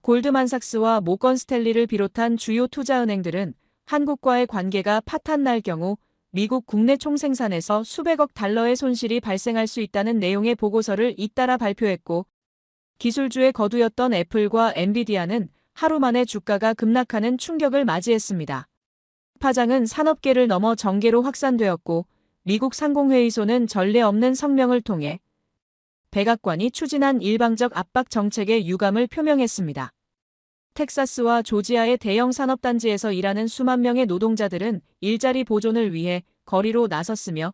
골드만삭스와 모건 스탠리를 비롯한 주요 투자은행들은 한국과의 관계가 파탄날 경우 미국 국내 총생산에서 수백억 달러의 손실이 발생할 수 있다는 내용의 보고서를 잇따라 발표했고, 기술주의 거두였던 애플과 엔비디아는 하루 만에 주가가 급락하는 충격을 맞이했습니다. 파장은 산업계를 넘어 정계로 확산되었고, 미국 상공회의소는 전례 없는 성명을 통해 백악관이 추진한 일방적 압박 정책의 유감을 표명했습니다. 텍사스와 조지아의 대형 산업단지에서 일하는 수만 명의 노동자들은 일자리 보존을 위해 거리로 나섰으며,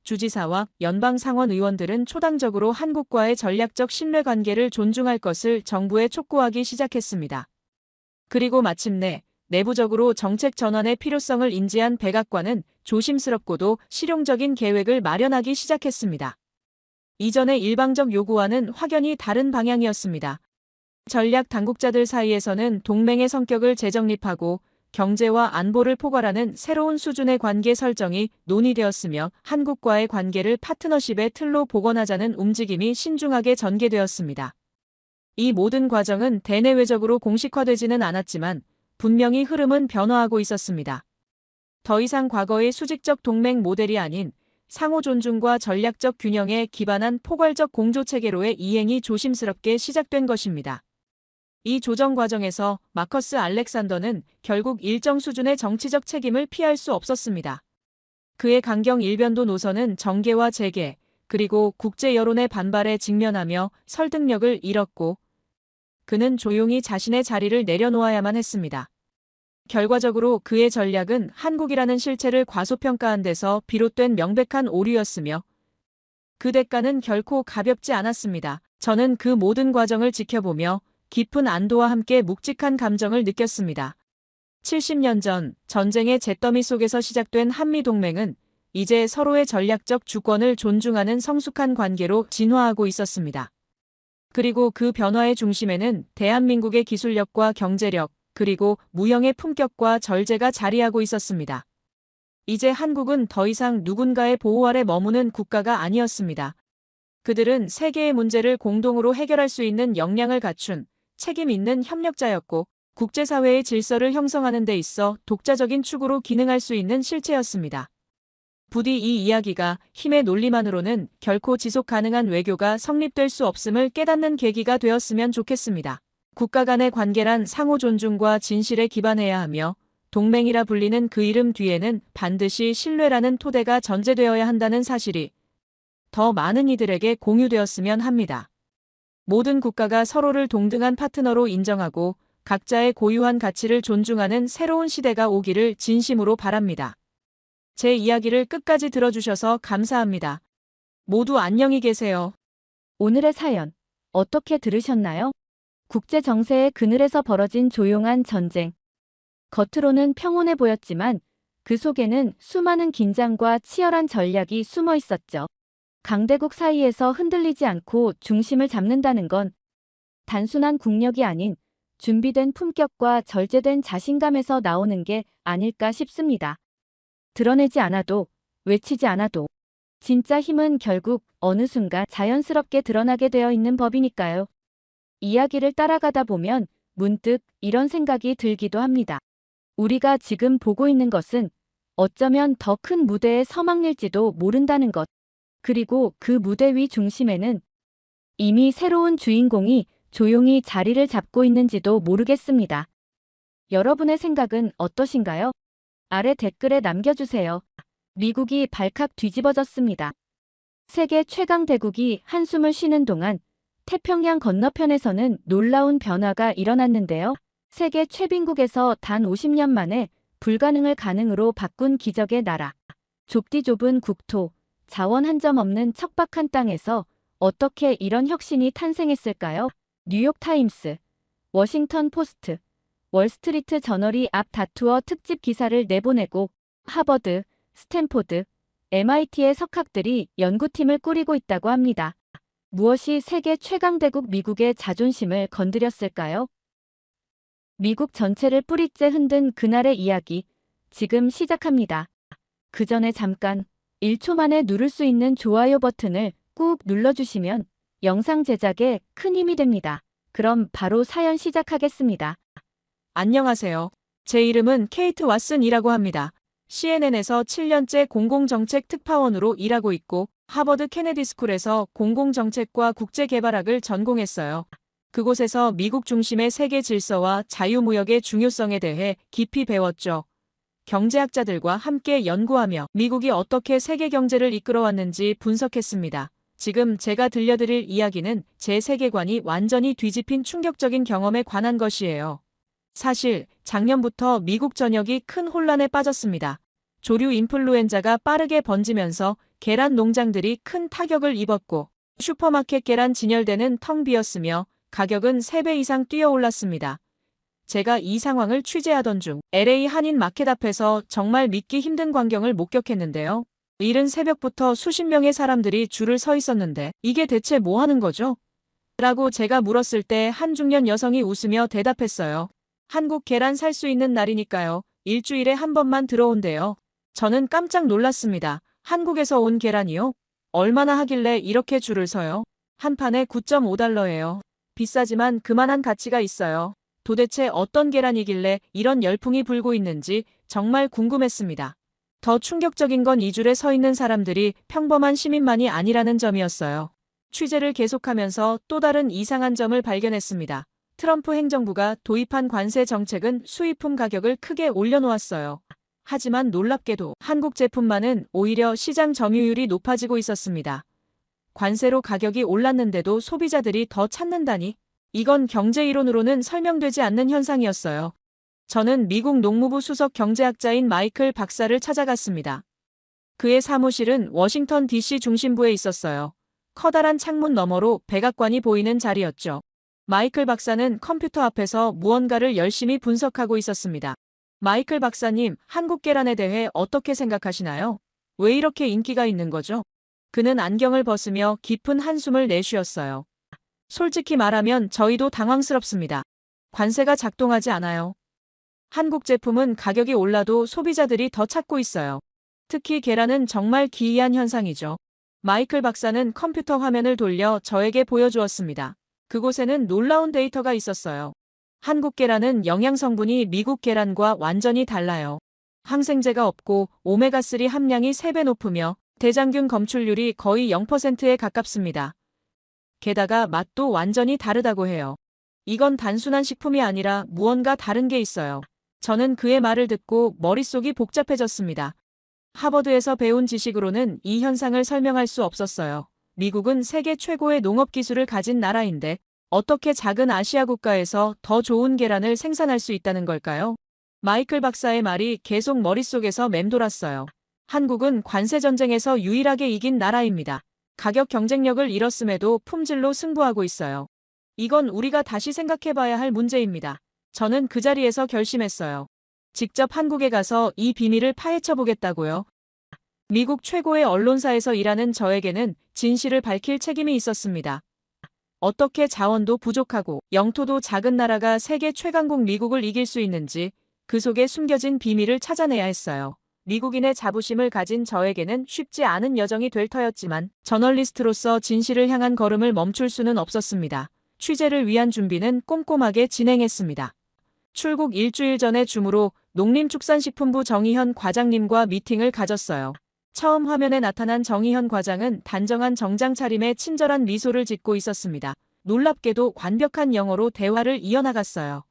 주지사와 연방 상원 의원들은 초당적으로 한국과의 전략적 신뢰관계를 존중할 것을 정부에 촉구하기 시작했습니다. 그리고 마침내 내부적으로 정책 전환의 필요성을 인지한 백악관은 조심스럽고도 실용적인 계획을 마련하기 시작했습니다. 이전의 일방적 요구와는 확연히 다른 방향이었습니다. 전략 당국자들 사이에서는 동맹의 성격을 재정립하고 경제와 안보를 포괄하는 새로운 수준의 관계 설정이 논의되었으며, 한국과의 관계를 파트너십의 틀로 복원하자는 움직임이 신중하게 전개되었습니다. 이 모든 과정은 대내외적으로 공식화되지는 않았지만 분명히 흐름은 변화하고 있었습니다. 더 이상 과거의 수직적 동맹 모델이 아닌 상호 존중과 전략적 균형에 기반한 포괄적 공조체계로의 이행이 조심스럽게 시작된 것입니다. 이 조정 과정에서 마커스 알렉산더는 결국 일정 수준의 정치적 책임을 피할 수 없었습니다. 그의 강경 일변도 노선은 정계와 재계, 그리고 국제 여론의 반발에 직면하며 설득력을 잃었고, 그는 조용히 자신의 자리를 내려놓아야만 했습니다. 결과적으로 그의 전략은 한국이라는 실체를 과소평가한 데서 비롯된 명백한 오류였으며, 그 대가는 결코 가볍지 않았습니다. 저는 그 모든 과정을 지켜보며 깊은 안도와 함께 묵직한 감정을 느꼈습니다. 70년 전 전쟁의 잿더미 속에서 시작된 한미동맹은 이제 서로의 전략적 주권을 존중하는 성숙한 관계로 진화하고 있었습니다. 그리고 그 변화의 중심에는 대한민국의 기술력과 경제력, 그리고 무형의 품격과 절제가 자리하고 있었습니다. 이제 한국은 더 이상 누군가의 보호 아래 머무는 국가가 아니었습니다. 그들은 세계의 문제를 공동으로 해결할 수 있는 역량을 갖춘 책임 있는 협력자였고, 국제사회의 질서를 형성하는 데 있어 독자적인 축으로 기능할 수 있는 실체였습니다. 부디 이 이야기가 힘의 논리만으로는 결코 지속 가능한 외교가 성립될 수 없음을 깨닫는 계기가 되었으면 좋겠습니다. 국가 간의 관계란 상호 존중과 진실에 기반해야 하며, 동맹이라 불리는 그 이름 뒤에는 반드시 신뢰라는 토대가 전제되어야 한다는 사실이 더 많은 이들에게 공유되었으면 합니다. 모든 국가가 서로를 동등한 파트너로 인정하고 각자의 고유한 가치를 존중하는 새로운 시대가 오기를 진심으로 바랍니다. 제 이야기를 끝까지 들어주셔서 감사합니다. 모두 안녕히 계세요. 오늘의 사연 어떻게 들으셨나요? 국제 정세의 그늘에서 벌어진 조용한 전쟁. 겉으로는 평온해 보였지만 그 속에는 수많은 긴장과 치열한 전략이 숨어 있었죠. 강대국 사이에서 흔들리지 않고 중심을 잡는다는 건 단순한 국력이 아닌 준비된 품격과 절제된 자신감에서 나오는 게 아닐까 싶습니다. 드러내지 않아도, 외치지 않아도 진짜 힘은 결국 어느 순간 자연스럽게 드러나게 되어 있는 법이니까요. 이야기를 따라가다 보면 문득 이런 생각이 들기도 합니다. 우리가 지금 보고 있는 것은 어쩌면 더 큰 무대의 서막일지도 모른다는 것. 그리고 그 무대 위 중심에는 이미 새로운 주인공이 조용히 자리를 잡고 있는지도 모르겠습니다. 여러분의 생각은 어떠신가요? 아래 댓글에 남겨주세요. 미국이 발칵 뒤집어졌습니다. 세계 최강 대국이 한숨을 쉬는 동안 태평양 건너편에서는 놀라운 변화가 일어났는데요. 세계 최빈국에서 단 50년 만에 불가능을 가능으로 바꾼 기적의 나라. 좁디 좁은 국토, 자원 한 점 없는 척박한 땅에서 어떻게 이런 혁신이 탄생했을까요? 뉴욕타임스, 워싱턴 포스트, 월스트리트 저널이 앞 다투어 특집 기사를 내보내고 하버드, 스탠포드, MIT의 석학들이 연구팀을 꾸리고 있다고 합니다. 무엇이 세계 최강대국 미국의 자존심을 건드렸을까요? 미국 전체를 뿌리째 흔든 그날의 이야기, 지금 시작합니다. 그 전에 잠깐 1초 만에 누를 수 있는 좋아요 버튼을 꾹 눌러주시면 영상 제작에 큰 힘이 됩니다. 그럼 바로 사연 시작하겠습니다. 안녕하세요. 제 이름은 케이트 왓슨이라고 합니다. CNN에서 7년째 공공정책 특파원으로 일하고 있고 하버드 케네디 스쿨에서 공공정책과 국제개발학을 전공했어요. 그곳에서 미국 중심의 세계 질서와 자유무역의 중요성에 대해 깊이 배웠죠. 경제학자들과 함께 연구하며 미국이 어떻게 세계 경제를 이끌어왔는지 분석했습니다. 지금 제가 들려드릴 이야기는 제 세계관이 완전히 뒤집힌 충격적인 경험에 관한 것이에요. 사실 작년부터 미국 전역이 큰 혼란에 빠졌습니다. 조류 인플루엔자가 빠르게 번지면서 계란 농장들이 큰 타격을 입었고 슈퍼마켓 계란 진열대는 텅 비었으며 가격은 3배 이상 뛰어올랐습니다. 제가 이 상황을 취재하던 중 LA 한인 마켓 앞에서 정말 믿기 힘든 광경을 목격했는데요. 이른 새벽부터 수십 명의 사람들이 줄을 서 있었는데 이게 대체 뭐 하는 거죠? 라고 제가 물었을 때 한 중년 여성이 웃으며 대답했어요. 한국 계란 살 수 있는 날이니까요. 일주일에 한 번만 들어온대요. 저는 깜짝 놀랐습니다. 한국에서 온 계란이요? 얼마나 하길래 이렇게 줄을 서요? 한 판에 9.5달러예요. 비싸지만 그만한 가치가 있어요. 도대체 어떤 계란이길래 이런 열풍이 불고 있는지 정말 궁금했습니다. 더 충격적인 건 이 줄에 서 있는 사람들이 평범한 시민만이 아니라는 점이었어요. 취재를 계속하면서 또 다른 이상한 점을 발견했습니다. 트럼프 행정부가 도입한 관세 정책은 수입품 가격을 크게 올려놓았어요. 하지만 놀랍게도 한국 제품만은 오히려 시장 점유율이 높아지고 있었습니다. 관세로 가격이 올랐는데도 소비자들이 더 찾는다니? 이건 경제 이론으로는 설명되지 않는 현상이었어요. 저는 미국 농무부 수석 경제학자인 마이클 박사를 찾아갔습니다. 그의 사무실은 워싱턴 DC 중심부에 있었어요. 커다란 창문 너머로 백악관이 보이는 자리였죠. 마이클 박사는 컴퓨터 앞에서 무언가를 열심히 분석하고 있었습니다. 마이클 박사님, 한국 계란에 대해 어떻게 생각하시나요? 왜 이렇게 인기가 있는 거죠? 그는 안경을 벗으며 깊은 한숨을 내쉬었어요. 솔직히 말하면 저희도 당황스럽습니다. 관세가 작동하지 않아요. 한국 제품은 가격이 올라도 소비자들이 더 찾고 있어요. 특히 계란은 정말 기이한 현상이죠. 마이클 박사는 컴퓨터 화면을 돌려 저에게 보여주었습니다. 그곳에는 놀라운 데이터가 있었어요. 한국 계란은 영양 성분이 미국 계란과 완전히 달라요. 항생제가 없고 오메가3 함량이 3배 높으며 대장균 검출률이 거의 0%에 가깝습니다. 게다가 맛도 완전히 다르다고 해요. 이건 단순한 식품이 아니라 무언가 다른 게 있어요. 저는 그의 말을 듣고 머릿속이 복잡해졌습니다. 하버드에서 배운 지식으로는 이 현상을 설명할 수 없었어요. 미국은 세계 최고의 농업 기술을 가진 나라인데 어떻게 작은 아시아 국가에서 더 좋은 계란을 생산할 수 있다는 걸까요? 마이클 박사의 말이 계속 머릿속에서 맴돌았어요. 한국은 관세 전쟁에서 유일하게 이긴 나라입니다. 가격 경쟁력을 잃었음에도 품질로 승부하고 있어요. 이건 우리가 다시 생각해봐야 할 문제입니다. 저는 그 자리에서 결심했어요. 직접 한국에 가서 이 비밀을 파헤쳐보겠다고요. 미국 최고의 언론사에서 일하는 저에게는 진실을 밝힐 책임이 있었습니다. 어떻게 자원도 부족하고 영토도 작은 나라가 세계 최강국 미국을 이길 수 있는지 그 속에 숨겨진 비밀을 찾아내야 했어요. 미국인의 자부심을 가진 저에게는 쉽지 않은 여정이 될 터였지만 저널리스트로서 진실을 향한 걸음을 멈출 수는 없었습니다. 취재를 위한 준비는 꼼꼼하게 진행했습니다. 출국 일주일 전에 줌으로 농림축산식품부 정의현 과장님과 미팅을 가졌어요. 처음 화면에 나타난 정의현 과장은 단정한 정장 차림에 친절한 미소를 짓고 있었습니다. 놀랍게도 완벽한 영어로 대화를 이어나갔어요.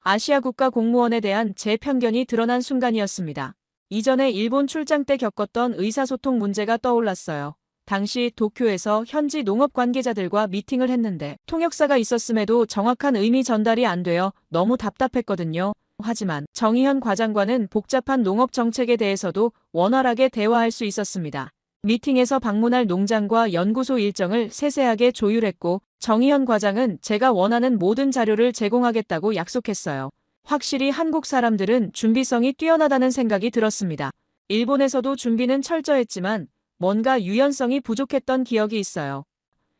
아시아 국가 공무원에 대한 제 편견이 드러난 순간이었습니다. 이전에 일본 출장 때 겪었던 의사소통 문제가 떠올랐어요. 당시 도쿄에서 현지 농업 관계자들과 미팅을 했는데 통역사가 있었음에도 정확한 의미 전달이 안 되어 너무 답답했거든요. 하지만 정의현 과장과는 복잡한 농업 정책에 대해서도 원활하게 대화할 수 있었습니다. 미팅에서 방문할 농장과 연구소 일정을 세세하게 조율했고 정의현 과장은 제가 원하는 모든 자료를 제공하겠다고 약속했어요. 확실히 한국 사람들은 준비성이 뛰어나다는 생각이 들었습니다. 일본에서도 준비는 철저했지만 뭔가 유연성이 부족했던 기억이 있어요.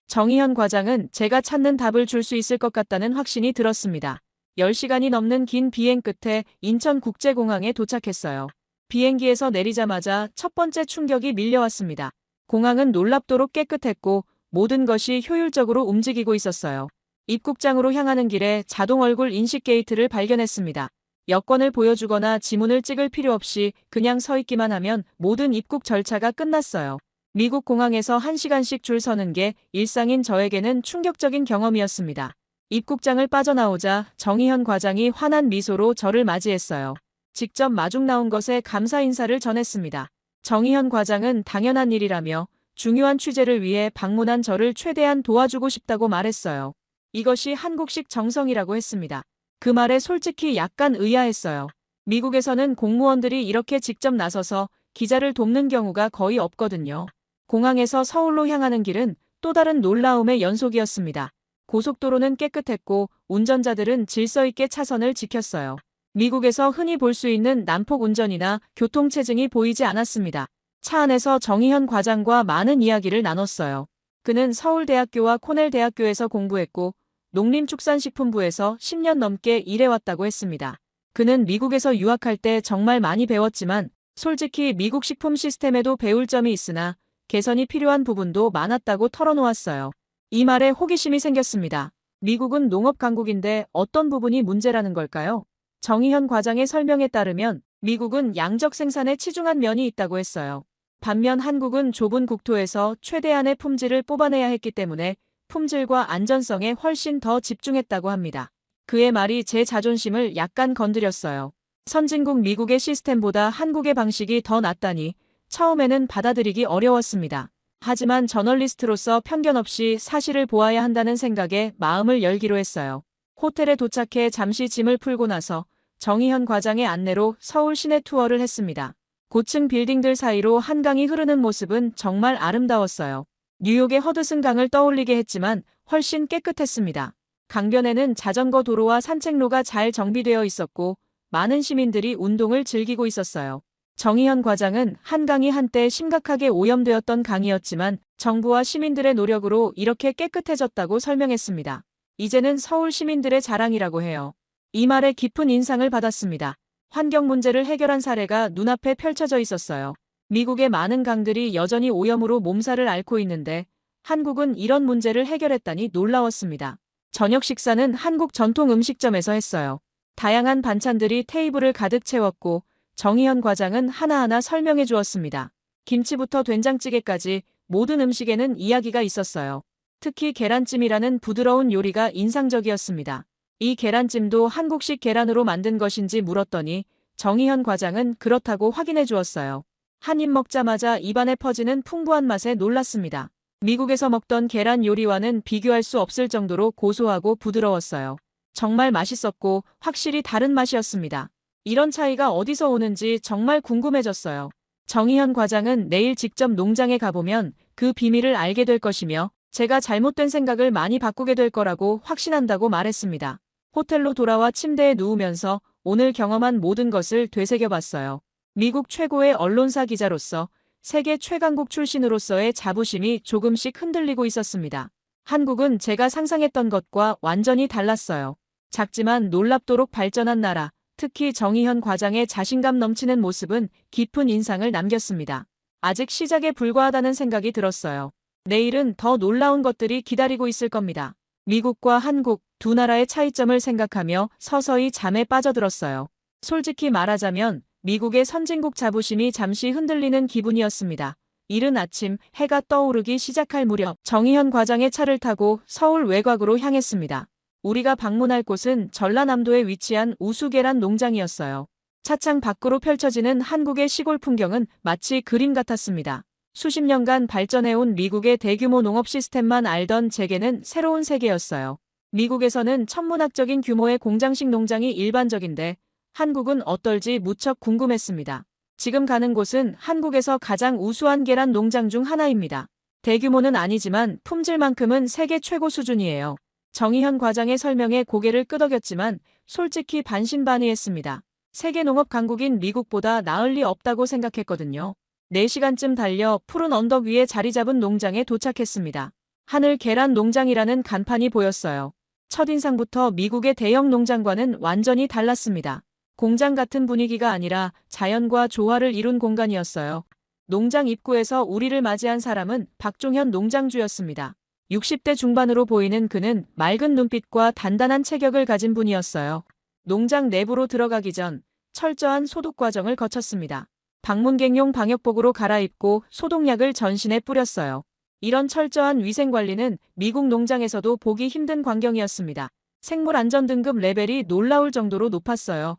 정의현 과장은 제가 찾는 답을 줄 수 있을 것 같다는 확신이 들었습니다. 10시간이 넘는 긴 비행 끝에 인천국제공항에 도착했어요. 비행기에서 내리자마자 첫 번째 충격이 밀려왔습니다. 공항은 놀랍도록 깨끗했고 모든 것이 효율적으로 움직이고 있었어요. 입국장으로 향하는 길에 자동 얼굴 인식 게이트를 발견했습니다. 여권을 보여주거나 지문을 찍을 필요 없이 그냥 서 있기만 하면 모든 입국 절차가 끝났어요. 미국 공항에서 1시간씩 줄 서는 게 일상인 저에게는 충격적인 경험이었습니다. 입국장을 빠져나오자 정의현 과장이 환한 미소로 저를 맞이했어요. 직접 마중 나온 것에 감사 인사를 전했습니다. 정의현 과장은 당연한 일이라며 중요한 취재를 위해 방문한 저를 최대한 도와주고 싶다고 말했어요. 이것이 한국식 정성이라고 했습니다. 그 말에 솔직히 약간 의아했어요. 미국에서는 공무원들이 이렇게 직접 나서서 기자를 돕는 경우가 거의 없거든요. 공항에서 서울로 향하는 길은 또 다른 놀라움의 연속이었습니다. 고속도로는 깨끗했고 운전자들은 질서 있게 차선을 지켰어요. 미국에서 흔히 볼 수 있는 난폭 운전이나 교통체증이 보이지 않았습니다. 차 안에서 정의현 과장과 많은 이야기를 나눴어요. 그는 서울대학교와 코넬대학교에서 공부했고 농림축산식품부에서 10년 넘게 일해왔다고 했습니다. 그는 미국에서 유학할 때 정말 많이 배웠지만 솔직히 미국 식품 시스템에도 배울 점이 있으나 개선이 필요한 부분도 많았다고 털어놓았어요. 이 말에 호기심이 생겼습니다. 미국은 농업 강국인데 어떤 부분이 문제라는 걸까요? 정의현 과장의 설명에 따르면 미국은 양적 생산에 치중한 면이 있다고 했어요. 반면 한국은 좁은 국토에서 최대한의 품질을 뽑아내야 했기 때문에 품질과 안전성에 훨씬 더 집중했다고 합니다. 그의 말이 제 자존심을 약간 건드렸어요. 선진국 미국의 시스템보다 한국의 방식이 더 낫다니 처음에는 받아들이기 어려웠습니다. 하지만 저널리스트로서 편견 없이 사실을 보아야 한다는 생각에 마음을 열기로 했어요. 호텔에 도착해 잠시 짐을 풀고 나서 정의현 과장의 안내로 서울 시내 투어를 했습니다. 고층 빌딩들 사이로 한강이 흐르는 모습은 정말 아름다웠어요. 뉴욕의 허드슨 강을 떠올리게 했지만 훨씬 깨끗했습니다. 강변에는 자전거 도로와 산책로가 잘 정비되어 있었고 많은 시민들이 운동을 즐기고 있었어요. 정의현 과장은 한강이 한때 심각하게 오염되었던 강이었지만 정부와 시민들의 노력으로 이렇게 깨끗해졌다고 설명했습니다. 이제는 서울 시민들의 자랑이라고 해요. 이 말에 깊은 인상을 받았습니다. 환경 문제를 해결한 사례가 눈앞에 펼쳐져 있었어요. 미국의 많은 강들이 여전히 오염으로 몸살을 앓고 있는데 한국은 이런 문제를 해결했다니 놀라웠습니다. 저녁 식사는 한국 전통 음식점에서 했어요. 다양한 반찬들이 테이블을 가득 채웠고 정의현 과장은 하나하나 설명해 주었습니다. 김치부터 된장찌개까지 모든 음식에는 이야기가 있었어요. 특히 계란찜이라는 부드러운 요리가 인상적이었습니다. 이 계란찜도 한국식 계란으로 만든 것인지 물었더니 정의현 과장은 그렇다고 확인해 주었어요. 한 입 먹자마자 입안에 퍼지는 풍부한 맛에 놀랐습니다. 미국에서 먹던 계란 요리와는 비교할 수 없을 정도로 고소하고 부드러웠어요. 정말 맛있었고 확실히 다른 맛이었습니다. 이런 차이가 어디서 오는지 정말 궁금해졌어요. 정의현 과장은 내일 직접 농장에 가보면 그 비밀을 알게 될 것이며 제가 잘못된 생각을 많이 바꾸게 될 거라고 확신한다고 말했습니다. 호텔로 돌아와 침대에 누우면서 오늘 경험한 모든 것을 되새겨봤어요. 미국 최고의 언론사 기자로서 세계 최강국 출신으로서의 자부심이 조금씩 흔들리고 있었습니다. 한국은 제가 상상했던 것과 완전히 달랐어요. 작지만 놀랍도록 발전한 나라, 특히 정의현 과장의 자신감 넘치는 모습은 깊은 인상을 남겼습니다. 아직 시작에 불과하다는 생각이 들었어요. 내일은 더 놀라운 것들이 기다리고 있을 겁니다. 미국과 한국 두 나라의 차이점을 생각하며 서서히 잠에 빠져들었어요. 솔직히 말하자면 미국의 선진국 자부심이 잠시 흔들리는 기분이었습니다. 이른 아침 해가 떠오르기 시작할 무렵 정희현 과장의 차를 타고 서울 외곽으로 향했습니다. 우리가 방문할 곳은 전라남도에 위치한 우수계란 농장이었어요. 차창 밖으로 펼쳐지는 한국의 시골 풍경은 마치 그림 같았습니다. 수십 년간 발전해온 미국의 대규모 농업 시스템만 알던 제게는 새로운 세계였어요. 미국에서는 천문학적인 규모의 공장식 농장이 일반적인데 한국은 어떨지 무척 궁금했습니다. 지금 가는 곳은 한국에서 가장 우수한 계란 농장 중 하나입니다. 대규모는 아니지만 품질만큼은 세계 최고 수준이에요. 정희현 과장의 설명에 고개를 끄덕였지만 솔직히 반신반의했습니다. 세계 농업 강국인 미국보다 나을 리 없다고 생각했거든요. 4시간쯤 달려 푸른 언덕 위에 자리 잡은 농장에 도착했습니다. 하늘 계란 농장이라는 간판이 보였어요. 첫인상부터 미국의 대형 농장과는 완전히 달랐습니다. 공장 같은 분위기가 아니라 자연과 조화를 이룬 공간이었어요. 농장 입구에서 우리를 맞이한 사람은 박종현 농장주였습니다. 60대 중반으로 보이는 그는 맑은 눈빛과 단단한 체격을 가진 분이었어요. 농장 내부로 들어가기 전 철저한 소독 과정을 거쳤습니다. 방문객용 방역복으로 갈아입고 소독약을 전신에 뿌렸어요. 이런 철저한 위생관리는 미국 농장에서도 보기 힘든 광경이었습니다. 생물안전등급 레벨이 놀라울 정도로 높았어요.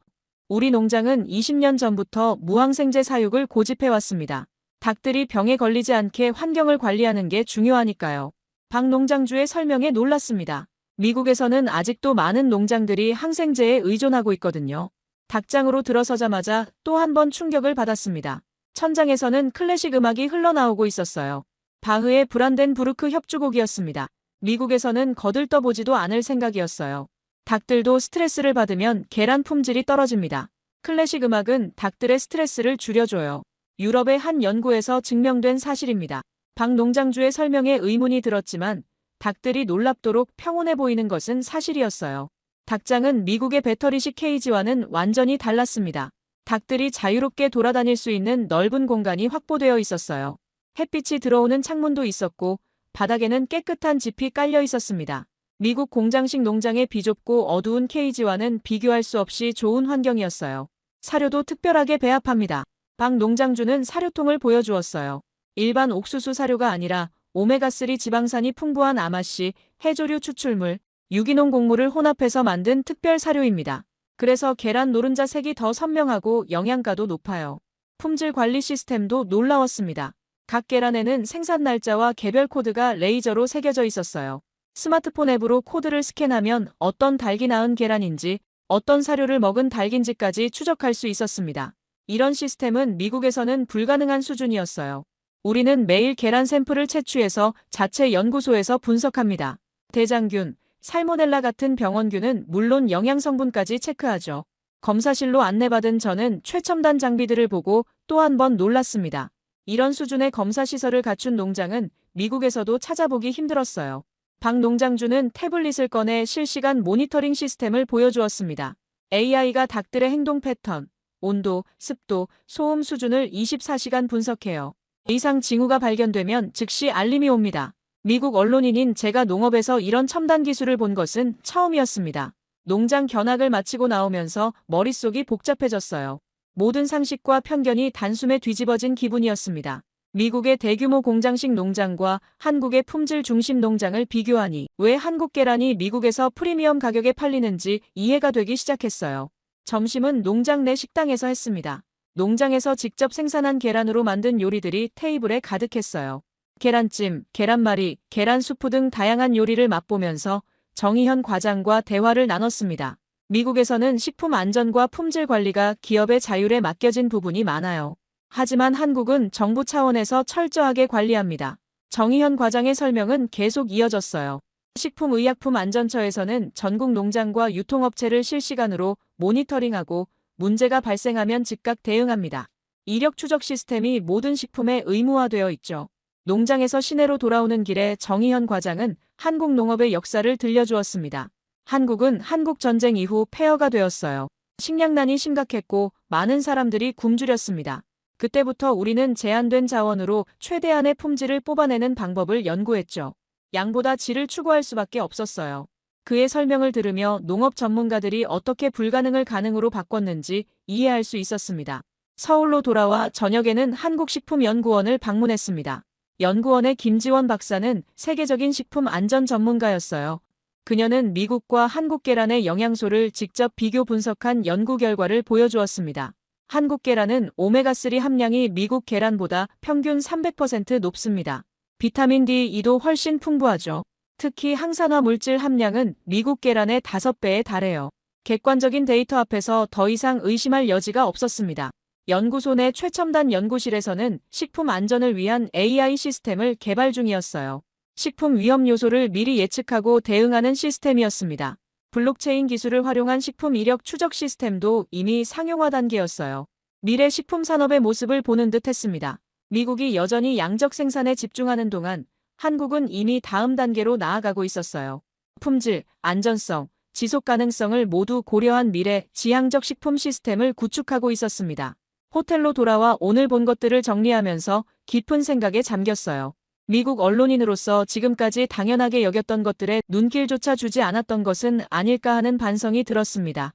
우리 농장은 20년 전부터 무항생제 사육을 고집해왔습니다. 닭들이 병에 걸리지 않게 환경을 관리하는 게 중요하니까요. 박 농장주의 설명에 놀랐습니다. 미국에서는 아직도 많은 농장들이 항생제에 의존하고 있거든요. 닭장으로 들어서자마자 또 한 번 충격을 받았습니다. 천장에서는 클래식 음악이 흘러나오고 있었어요. 바흐의 브란덴부르크 협주곡이었습니다. 미국에서는 거들떠보지도 않을 생각이었어요. 닭들도 스트레스를 받으면 계란 품질이 떨어집니다. 클래식 음악은 닭들의 스트레스를 줄여줘요. 유럽의 한 연구에서 증명된 사실입니다. 박 농장주의 설명에 의문이 들었지만 닭들이 놀랍도록 평온해 보이는 것은 사실이었어요. 닭장은 미국의 배터리식 케이지와는 완전히 달랐습니다. 닭들이 자유롭게 돌아다닐 수 있는 넓은 공간이 확보되어 있었어요. 햇빛이 들어오는 창문도 있었고 바닥에는 깨끗한 짚이 깔려 있었습니다. 미국 공장식 농장의 비좁고 어두운 케이지와는 비교할 수 없이 좋은 환경이었어요. 사료도 특별하게 배합합니다. 박 농장주는 사료통을 보여주었어요. 일반 옥수수 사료가 아니라 오메가3 지방산이 풍부한 아마씨, 해조류 추출물, 유기농 곡물을 혼합해서 만든 특별 사료입니다. 그래서 계란 노른자 색이 더 선명하고 영양가도 높아요. 품질 관리 시스템도 놀라웠습니다. 각 계란에는 생산 날짜와 개별 코드가 레이저로 새겨져 있었어요. 스마트폰 앱으로 코드를 스캔하면 어떤 닭이 낳은 계란인지, 어떤 사료를 먹은 닭인지까지 추적할 수 있었습니다. 이런 시스템은 미국에서는 불가능한 수준이었어요. 우리는 매일 계란 샘플을 채취해서 자체 연구소에서 분석합니다. 대장균, 살모넬라 같은 병원균은 물론 영양성분까지 체크하죠. 검사실로 안내받은 저는 최첨단 장비들을 보고 또 한 번 놀랐습니다. 이런 수준의 검사 시설을 갖춘 농장은 미국에서도 찾아보기 힘들었어요. 박 농장주는 태블릿을 꺼내 실시간 모니터링 시스템을 보여주었습니다. AI가 닭들의 행동 패턴, 온도, 습도, 소음 수준을 24시간 분석해요. 이상 징후가 발견되면 즉시 알림이 옵니다. 미국 언론인인 제가 농업에서 이런 첨단 기술을 본 것은 처음이었습니다. 농장 견학을 마치고 나오면서 머릿속이 복잡해졌어요. 모든 상식과 편견이 단숨에 뒤집어진 기분이었습니다. 미국의 대규모 공장식 농장과 한국의 품질 중심 농장을 비교하니 왜 한국 계란이 미국에서 프리미엄 가격에 팔리는지 이해가 되기 시작했어요. 점심은 농장 내 식당에서 했습니다. 농장에서 직접 생산한 계란으로 만든 요리들이 테이블에 가득했어요. 계란찜, 계란말이, 계란수프 등 다양한 요리를 맛보면서 정희현 과장과 대화를 나눴습니다. 미국에서는 식품 안전과 품질 관리가 기업의 자율에 맡겨진 부분이 많아요. 하지만 한국은 정부 차원에서 철저하게 관리합니다. 정희현 과장의 설명은 계속 이어졌어요. 식품의약품안전처에서는 전국 농장과 유통업체를 실시간으로 모니터링하고 문제가 발생하면 즉각 대응합니다. 이력 추적 시스템이 모든 식품에 의무화되어 있죠. 농장에서 시내로 돌아오는 길에 정희현 과장은 한국 농업의 역사를 들려주었습니다. 한국은 한국전쟁 이후 폐허가 되었어요. 식량난이 심각했고 많은 사람들이 굶주렸습니다. 그때부터 우리는 제한된 자원으로 최대한의 품질을 뽑아내는 방법을 연구했죠. 양보다 질을 추구할 수밖에 없었어요. 그의 설명을 들으며 농업 전문가들이 어떻게 불가능을 가능으로 바꿨는지 이해할 수 있었습니다. 서울로 돌아와 저녁에는 한국식품연구원을 방문했습니다. 연구원의 김지원 박사는 세계적인 식품 안전 전문가였어요. 그녀는 미국과 한국 계란의 영양소를 직접 비교 분석한 연구 결과를 보여주었습니다. 한국 계란은 오메가3 함량이 미국 계란보다 평균 300% 높습니다. 비타민 D2도 훨씬 풍부하죠. 특히 항산화 물질 함량은 미국 계란의 5배에 달해요. 객관적인 데이터 앞에서 더 이상 의심할 여지가 없었습니다. 연구소 내 최첨단 연구실에서는 식품 안전을 위한 AI 시스템을 개발 중이었어요. 식품 위험 요소를 미리 예측하고 대응하는 시스템이었습니다. 블록체인 기술을 활용한 식품 이력 추적 시스템도 이미 상용화 단계였어요. 미래 식품 산업의 모습을 보는 듯 했습니다. 미국이 여전히 양적 생산에 집중하는 동안 한국은 이미 다음 단계로 나아가고 있었어요. 품질, 안전성, 지속 가능성을 모두 고려한 미래 지향적 식품 시스템을 구축하고 있었습니다. 호텔로 돌아와 오늘 본 것들을 정리하면서 깊은 생각에 잠겼어요. 미국 언론인으로서 지금까지 당연하게 여겼던 것들에 눈길조차 주지 않았던 것은 아닐까 하는 반성이 들었습니다.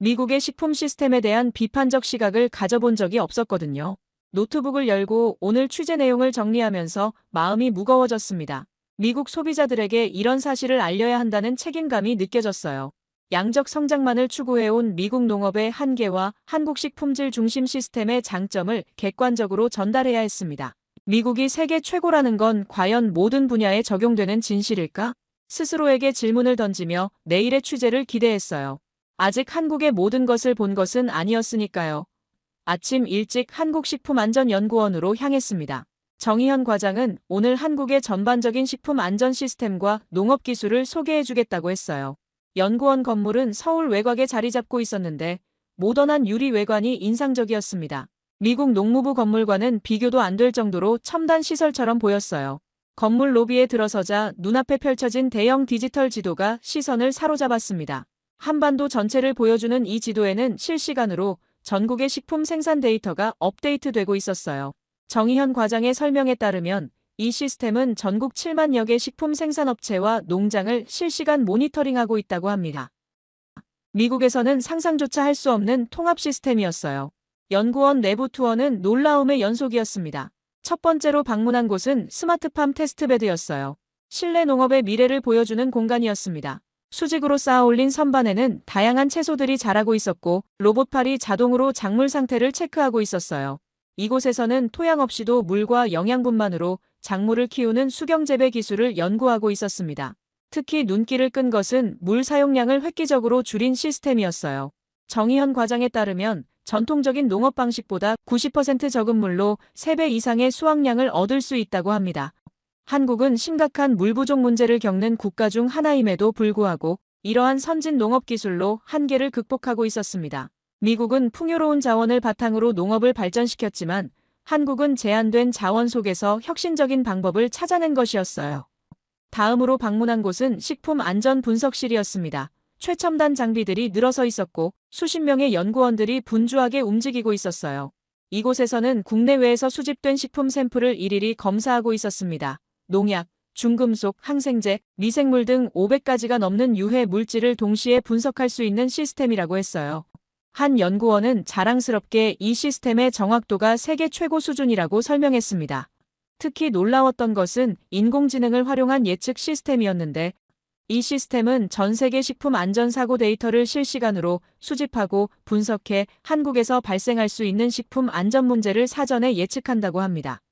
미국의 식품 시스템에 대한 비판적 시각을 가져본 적이 없었거든요. 노트북을 열고 오늘 취재 내용을 정리하면서 마음이 무거워졌습니다. 미국 소비자들에게 이런 사실을 알려야 한다는 책임감이 느껴졌어요. 양적 성장만을 추구해온 미국 농업의 한계와 한국식 품질 중심 시스템의 장점을 객관적으로 전달해야 했습니다. 미국이 세계 최고라는 건 과연 모든 분야에 적용되는 진실일까? 스스로에게 질문을 던지며 내일의 취재를 기대했어요. 아직 한국의 모든 것을 본 것은 아니었으니까요. 아침 일찍 한국식품안전연구원으로 향했습니다. 정희현 과장은 오늘 한국의 전반적인 식품 안전 시스템과 농업 기술을 소개해주겠다고 했어요. 연구원 건물은 서울 외곽에 자리 잡고 있었는데 모던한 유리 외관이 인상적이었습니다. 미국 농무부 건물과는 비교도 안 될 정도로 첨단 시설처럼 보였어요. 건물 로비에 들어서자 눈앞에 펼쳐진 대형 디지털 지도가 시선을 사로잡았습니다. 한반도 전체를 보여주는 이 지도에는 실시간으로 전국의 식품 생산 데이터가 업데이트되고 있었어요. 정희현 과장의 설명에 따르면 이 시스템은 전국 7만여 개 식품 생산업체와 농장을 실시간 모니터링하고 있다고 합니다. 미국에서는 상상조차 할 수 없는 통합 시스템이었어요. 연구원 내부 투어는 놀라움의 연속이었습니다. 첫 번째로 방문한 곳은 스마트팜 테스트베드였어요. 실내 농업의 미래를 보여주는 공간이었습니다. 수직으로 쌓아올린 선반에는 다양한 채소들이 자라고 있었고 로봇팔이 자동으로 작물 상태를 체크하고 있었어요. 이곳에서는 토양 없이도 물과 영양분만으로 작물을 키우는 수경재배 기술을 연구하고 있었습니다. 특히 눈길을 끈 것은 물 사용량을 획기적으로 줄인 시스템이었어요. 정희현 과장에 따르면 전통적인 농업 방식보다 90% 적은 물로 3배 이상의 수확량을 얻을 수 있다고 합니다. 한국은 심각한 물 부족 문제를 겪는 국가 중 하나임에도 불구하고 이러한 선진 농업 기술로 한계를 극복하고 있었습니다. 미국은 풍요로운 자원을 바탕으로 농업을 발전시켰지만 한국은 제한된 자원 속에서 혁신적인 방법을 찾아낸 것이었어요. 다음으로 방문한 곳은 식품 안전 분석실이었습니다. 최첨단 장비들이 늘어서 있었고 수십 명의 연구원들이 분주하게 움직이고 있었어요. 이곳에서는 국내외에서 수집된 식품 샘플을 일일이 검사하고 있었습니다. 농약, 중금속, 항생제, 미생물 등 500가지가 넘는 유해 물질을 동시에 분석할 수 있는 시스템이라고 했어요. 한 연구원은 자랑스럽게 이 시스템의 정확도가 세계 최고 수준이라고 설명했습니다. 특히 놀라웠던 것은 인공지능을 활용한 예측 시스템이었는데 이 시스템은 전 세계 식품 안전 사고 데이터를 실시간으로 수집하고 분석해 한국에서 발생할 수 있는 식품 안전 문제를 사전에 예측한다고 합니다.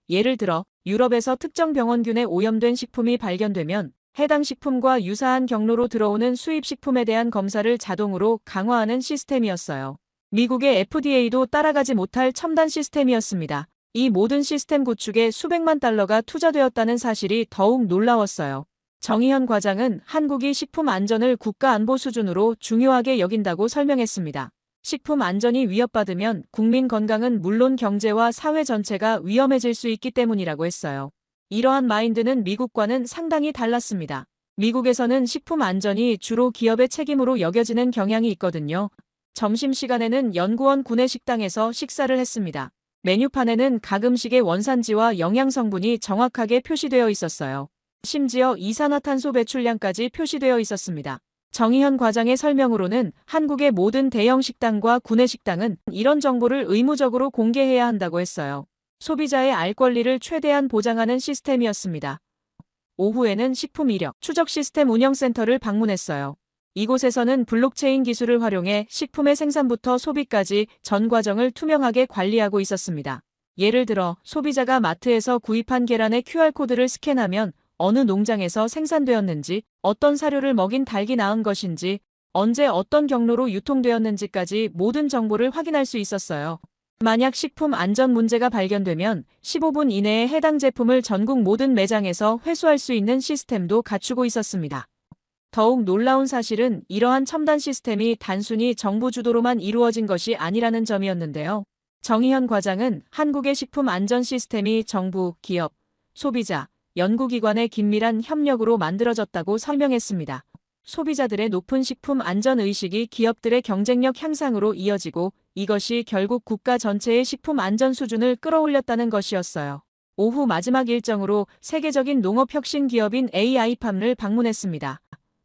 예를 들어 유럽에서 특정 병원균에 오염된 식품이 발견되면 해당 식품과 유사한 경로로 들어오는 수입 식품에 대한 검사를 자동으로 강화하는 시스템이었어요. 미국의 FDA도 따라가지 못할 첨단 시스템이었습니다. 이 모든 시스템 구축에 수백만 달러가 투자되었다는 사실이 더욱 놀라웠어요. 정희현 과장은 한국이 식품 안전을 국가 안보 수준으로 중요하게 여긴다고 설명했습니다. 식품 안전이 위협받으면 국민 건강은 물론 경제와 사회 전체가 위험해질 수 있기 때문이라고 했어요. 이러한 마인드는 미국과는 상당히 달랐습니다. 미국에서는 식품 안전이 주로 기업의 책임으로 여겨지는 경향이 있거든요. 점심시간에는 연구원 구내 식당에서 식사를 했습니다. 메뉴판에는 각 음식의 원산지와 영양 성분이 정확하게 표시되어 있었어요. 심지어 이산화탄소 배출량까지 표시되어 있었습니다. 정의현 과장의 설명으로는 한국의 모든 대형 식당과 구내식당은 이런 정보를 의무적으로 공개해야 한다고 했어요. 소비자의 알 권리를 최대한 보장하는 시스템이었습니다. 오후에는 식품 이력 추적 시스템 운영센터를 방문했어요. 이곳에서는 블록체인 기술을 활용해 식품의 생산부터 소비까지 전 과정을 투명하게 관리하고 있었습니다. 예를 들어 소비자가 마트에서 구입한 계란의 QR코드를 스캔하면 어느 농장에서 생산되었는지, 어떤 사료를 먹인 닭이 낳은 것인지, 언제 어떤 경로로 유통되었는지까지 모든 정보를 확인할 수 있었어요. 만약 식품 안전 문제가 발견되면 15분 이내에 해당 제품을 전국 모든 매장에서 회수할 수 있는 시스템도 갖추고 있었습니다. 더욱 놀라운 사실은 이러한 첨단 시스템이 단순히 정부 주도로만 이루어진 것이 아니라는 점이었는데요. 정의현 과장은 한국의 식품 안전 시스템이 정부, 기업, 소비자, 연구기관의 긴밀한 협력으로 만들어졌다고 설명했습니다. 소비자들의 높은 식품 안전 의식이 기업들의 경쟁력 향상으로 이어지고 이것이 결국 국가 전체의 식품 안전 수준을 끌어올렸다는 것이었어요. 오후 마지막 일정으로 세계적인 농업혁신 기업인 AI팜을 방문했습니다.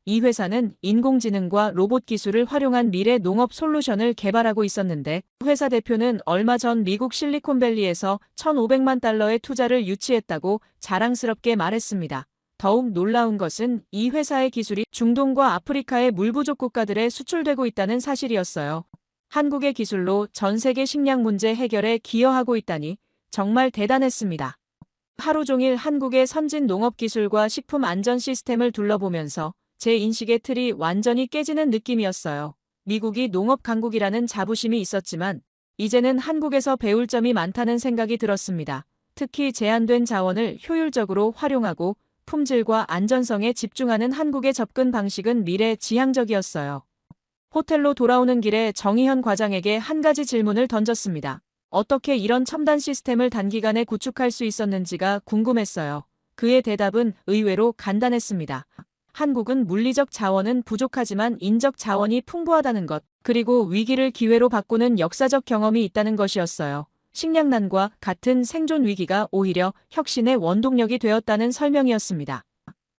이 회사는 인공지능과 로봇 기술을 활용한 미래 농업 솔루션을 개발하고 있었는데 회사 대표는 얼마 전 미국 실리콘밸리에서 1,500만 달러의 투자를 유치했다고 자랑스럽게 말했습니다. 더욱 놀라운 것은 이 회사의 기술이 중동과 아프리카의 물 부족 국가들에 수출되고 있다는 사실이었어요. 한국의 기술로 전 세계 식량 문제 해결에 기여하고 있다니 정말 대단했습니다. 하루 종일 한국의 선진 농업 기술과 식품 안전 시스템을 둘러보면서 제 인식의 틀이 완전히 깨지는 느낌이었어요. 미국이 농업 강국이라는 자부심이 있었지만 이제는 한국에서 배울 점이 많다는 생각이 들었습니다. 특히 제한된 자원을 효율적으로 활용하고 품질과 안전성에 집중하는 한국의 접근 방식은 미래지향적이었어요. 호텔로 돌아오는 길에 정의현 과장에게 한 가지 질문을 던졌습니다. 어떻게 이런 첨단 시스템을 단기간에 구축할 수 있었는지가 궁금했어요. 그의 대답은 의외로 간단했습니다. 한국은 물리적 자원은 부족하지만 인적 자원이 풍부하다는 것, 그리고 위기를 기회로 바꾸는 역사적 경험이 있다는 것이었어요. 식량난과 같은 생존 위기가 오히려 혁신의 원동력이 되었다는 설명이었습니다.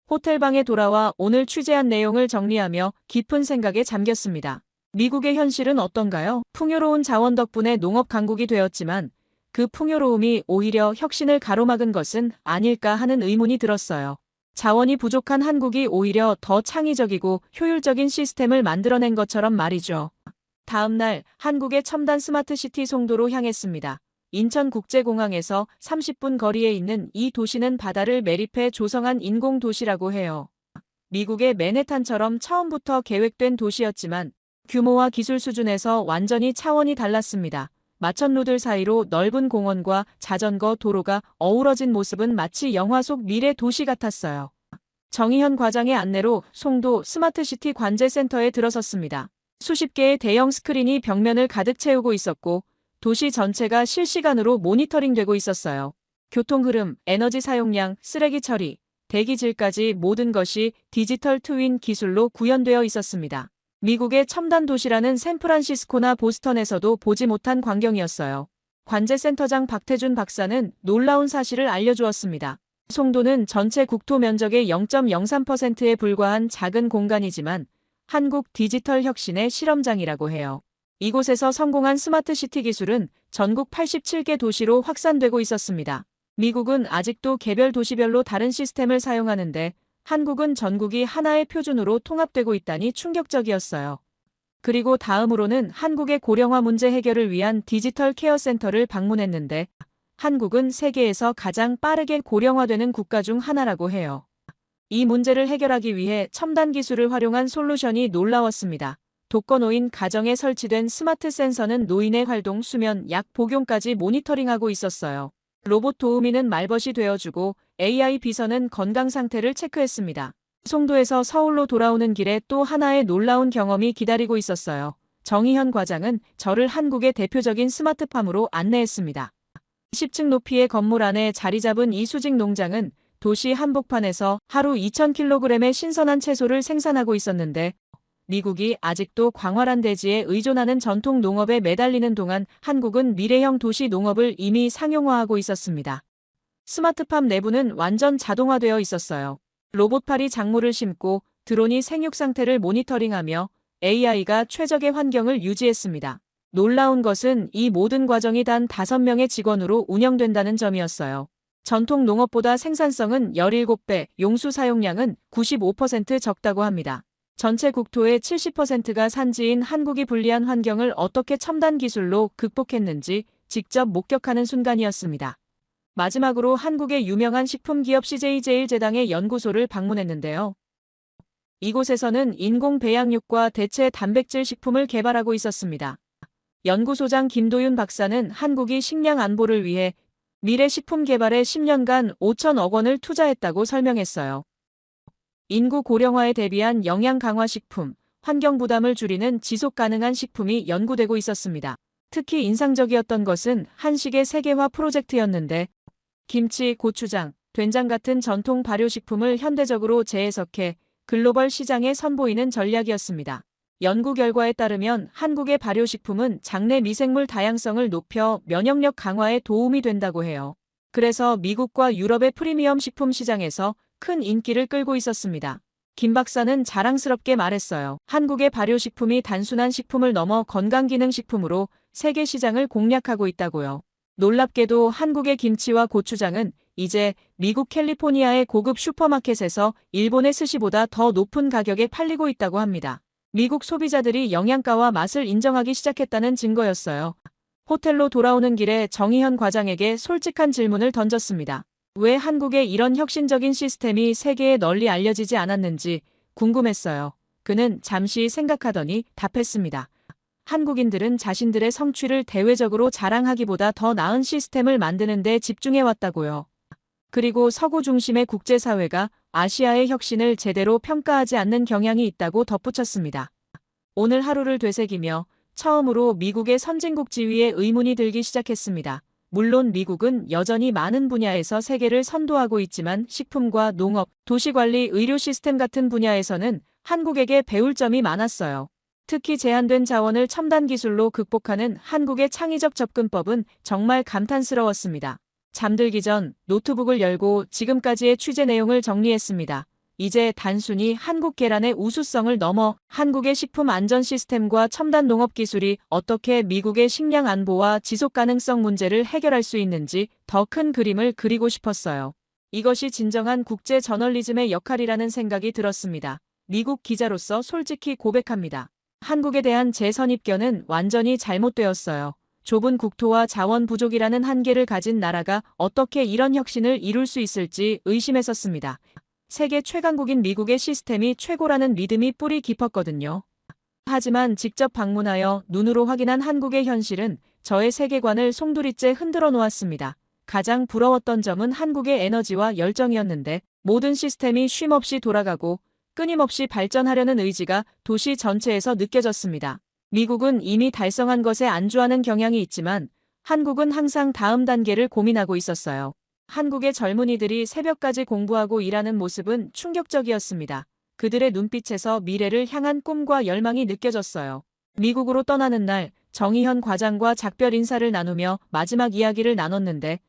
호텔방에 돌아와 오늘 취재한 내용을 정리하며 깊은 생각에 잠겼습니다. 미국의 현실은 어떤가요? 풍요로운 자원 덕분에 농업 강국이 되었지만 그 풍요로움이 오히려 혁신을 가로막은 것은 아닐까 하는 의문이 들었어요. 자원이 부족한 한국이 오히려 더 창의적이고 효율적인 시스템을 만들어낸 것처럼 말이죠. 다음 날 한국의 첨단 스마트시티 송도로 향했습니다. 인천국제공항에서 30분 거리에 있는 이 도시는 바다를 매립해 조성한 인공도시라고 해요. 미국의 맨해탄처럼 처음부터 계획된 도시였지만 규모와 기술 수준에서 완전히 차원이 달랐습니다. 마천루들 사이로 넓은 공원과 자전거 도로가 어우러진 모습은 마치 영화 속 미래 도시 같았어요. 정의현 과장의 안내로 송도 스마트시티 관제센터에 들어섰습니다. 수십 개의 대형 스크린이 벽면을 가득 채우고 있었고 도시 전체가 실시간으로 모니터링되고 있었어요. 교통 흐름, 에너지 사용량, 쓰레기 처리, 대기질까지 모든 것이 디지털 트윈 기술로 구현되어 있었습니다. 미국의 첨단 도시라는 샌프란시스코나 보스턴에서도 보지 못한 광경이었어요. 관제센터장 박태준 박사는 놀라운 사실을 알려주었습니다. 송도는 전체 국토 면적의 0.03%에 불과한 작은 공간이지만 한국 디지털 혁신의 실험장이라고 해요. 이곳에서 성공한 스마트시티 기술은 전국 87개 도시로 확산되고 있었습니다. 미국은 아직도 개별 도시별로 다른 시스템을 사용하는데 한국은 전국이 하나의 표준으로 통합되고 있다니 충격적이었어요. 그리고 다음으로는 한국의 고령화 문제 해결을 위한 디지털 케어 센터를 방문했는데 한국은 세계에서 가장 빠르게 고령화되는 국가 중 하나라고 해요. 이 문제를 해결하기 위해 첨단 기술을 활용한 솔루션이 놀라웠습니다. 독거노인 가정에 설치된 스마트 센서는 노인의 활동, 수면, 약 복용까지 모니터링하고 있었어요. 로봇 도우미는 말벗이 되어주고 AI 비서는 건강 상태를 체크했습니다. 송도에서 서울로 돌아오는 길에 또 하나의 놀라운 경험이 기다리고 있었어요. 정의현 과장은 저를 한국의 대표적인 스마트팜으로 안내했습니다. 10층 높이의 건물 안에 자리 잡은 이 수직 농장은 도시 한복판에서 하루 2,000kg의 신선한 채소를 생산하고 있었는데 미국이 아직도 광활한 대지에 의존하는 전통 농업에 매달리는 동안 한국은 미래형 도시 농업을 이미 상용화하고 있었습니다. 스마트팜 내부는 완전 자동화되어 있었어요. 로봇팔이 작물을 심고 드론이 생육 상태를 모니터링하며 AI가 최적의 환경을 유지했습니다. 놀라운 것은 이 모든 과정이 단 5명의 직원으로 운영된다는 점이었어요. 전통 농업보다 생산성은 17배, 용수 사용량은 95% 적다고 합니다. 전체 국토의 70%가 산지인 한국이 불리한 환경을 어떻게 첨단 기술로 극복했는지 직접 목격하는 순간이었습니다. 마지막으로 한국의 유명한 식품기업 CJ제일제당의 연구소를 방문했는데요. 이곳에서는 인공 배양육과 대체 단백질 식품을 개발하고 있었습니다. 연구소장 김도윤 박사는 한국이 식량 안보를 위해 미래 식품 개발에 10년간 5천억 원을 투자했다고 설명했어요. 인구 고령화에 대비한 영양 강화 식품, 환경 부담을 줄이는 지속 가능한 식품이 연구되고 있었습니다. 특히 인상적이었던 것은 한식의 세계화 프로젝트였는데 김치, 고추장, 된장 같은 전통 발효식품을 현대적으로 재해석해 글로벌 시장에 선보이는 전략이었습니다. 연구 결과에 따르면 한국의 발효식품은 장내 미생물 다양성을 높여 면역력 강화에 도움이 된다고 해요. 그래서 미국과 유럽의 프리미엄 식품 시장에서 큰 인기를 끌고 있었습니다. 김 박사는 자랑스럽게 말했어요. 한국의 발효식품이 단순한 식품을 넘어 건강기능식품으로 세계 시장을 공략하고 있다고요. 놀랍게도 한국의 김치와 고추장은 이제 미국 캘리포니아의 고급 슈퍼마켓에서 일본의 스시보다 더 높은 가격에 팔리고 있다고 합니다. 미국 소비자들이 영양가와 맛을 인정하기 시작했다는 증거였어요. 호텔로 돌아오는 길에 정희현 과장에게 솔직한 질문을 던졌습니다. 왜 한국의 이런 혁신적인 시스템이 세계에 널리 알려지지 않았는지 궁금했어요. 그는 잠시 생각하더니 답했습니다. 한국인들은 자신들의 성취를 대외적으로 자랑하기보다 더 나은 시스템을 만드는 데 집중해왔다고요. 그리고 서구 중심의 국제사회가 아시아의 혁신을 제대로 평가하지 않는 경향이 있다고 덧붙였습니다. 오늘 하루를 되새기며 처음으로 미국의 선진국 지위에 의문이 들기 시작했습니다. 물론 미국은 여전히 많은 분야에서 세계를 선도하고 있지만 식품과 농업, 도시관리, 의료 시스템 같은 분야에서는 한국에게 배울 점이 많았어요. 특히 제한된 자원을 첨단 기술로 극복하는 한국의 창의적 접근법은 정말 감탄스러웠습니다. 잠들기 전 노트북을 열고 지금까지의 취재 내용을 정리했습니다. 이제 단순히 한국 계란의 우수성을 넘어 한국의 식품 안전 시스템과 첨단 농업 기술이 어떻게 미국의 식량 안보와 지속 가능성 문제를 해결할 수 있는지 더 큰 그림을 그리고 싶었어요. 이것이 진정한 국제 저널리즘의 역할이라는 생각이 들었습니다. 미국 기자로서 솔직히 고백합니다. 한국에 대한 제 선입견은 완전히 잘못되었어요. 좁은 국토와 자원 부족이라는 한계를 가진 나라가 어떻게 이런 혁신을 이룰 수 있을지 의심했었습니다. 세계 최강국인 미국의 시스템이 최고라는 믿음이 뿌리 깊었거든요. 하지만 직접 방문하여 눈으로 확인한 한국의 현실은 저의 세계관을 송두리째 흔들어 놓았습니다. 가장 부러웠던 점은 한국의 에너지와 열정이었는데 모든 시스템이 쉼없이 돌아가고 끊임없이 발전하려는 의지가 도시 전체에서 느껴졌습니다. 미국은 이미 달성한 것에 안주하는 경향이 있지만 한국은 항상 다음 단계를 고민하고 있었어요. 한국의 젊은이들이 새벽까지 공부하고 일하는 모습은 충격적이었습니다. 그들의 눈빛에서 미래를 향한 꿈과 열망이 느껴졌어요. 미국으로 떠나는 날 정희현 과장과 작별 인사를 나누며 마지막 이야기를 나눴는데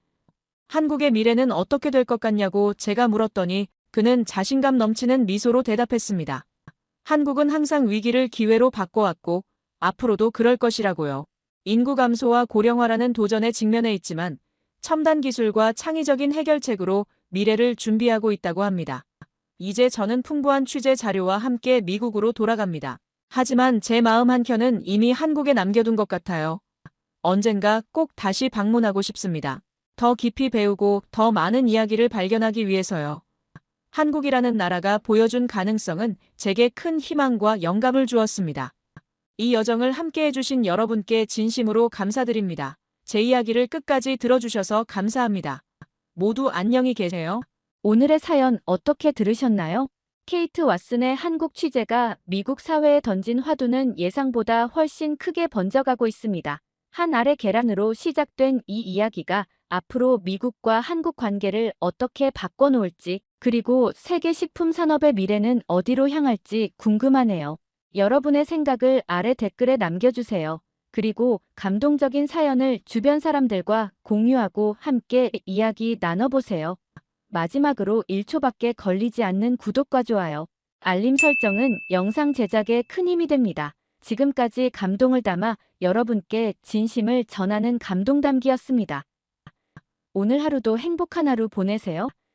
한국의 미래는 어떻게 될 것 같냐고 제가 물었더니 그는 자신감 넘치는 미소로 대답했습니다. 한국은 항상 위기를 기회로 바꿔왔고 앞으로도 그럴 것이라고요. 인구 감소와 고령화라는 도전에 직면해 있지만 첨단 기술과 창의적인 해결책으로 미래를 준비하고 있다고 합니다. 이제 저는 풍부한 취재 자료와 함께 미국으로 돌아갑니다. 하지만 제 마음 한켠은 이미 한국에 남겨둔 것 같아요. 언젠가 꼭 다시 방문하고 싶습니다. 더 깊이 배우고 더 많은 이야기를 발견하기 위해서요. 한국이라는 나라가 보여준 가능성은 제게 큰 희망과 영감을 주었습니다. 이 여정을 함께 해주신 여러분께 진심으로 감사드립니다. 제 이야기를 끝까지 들어주셔서 감사합니다. 모두 안녕히 계세요. 오늘의 사연 어떻게 들으셨나요? 케이트 왓슨의 한국 취재가 미국 사회에 던진 화두는 예상보다 훨씬 크게 번져가고 있습니다. 한 알의 계란으로 시작된 이 이야기가 앞으로 미국과 한국 관계를 어떻게 바꿔놓을지, 그리고 세계 식품 산업의 미래는 어디로 향할지 궁금하네요. 여러분의 생각을 아래 댓글에 남겨주세요. 그리고 감동적인 사연을 주변 사람들과 공유하고 함께 이야기 나눠보세요. 마지막으로 1초밖에 걸리지 않는 구독과 좋아요, 알림 설정은 영상 제작에 큰 힘이 됩니다. 지금까지 감동을 담아 여러분께 진심을 전하는 감동담기였습니다. 오늘 하루도 행복한 하루 보내세요.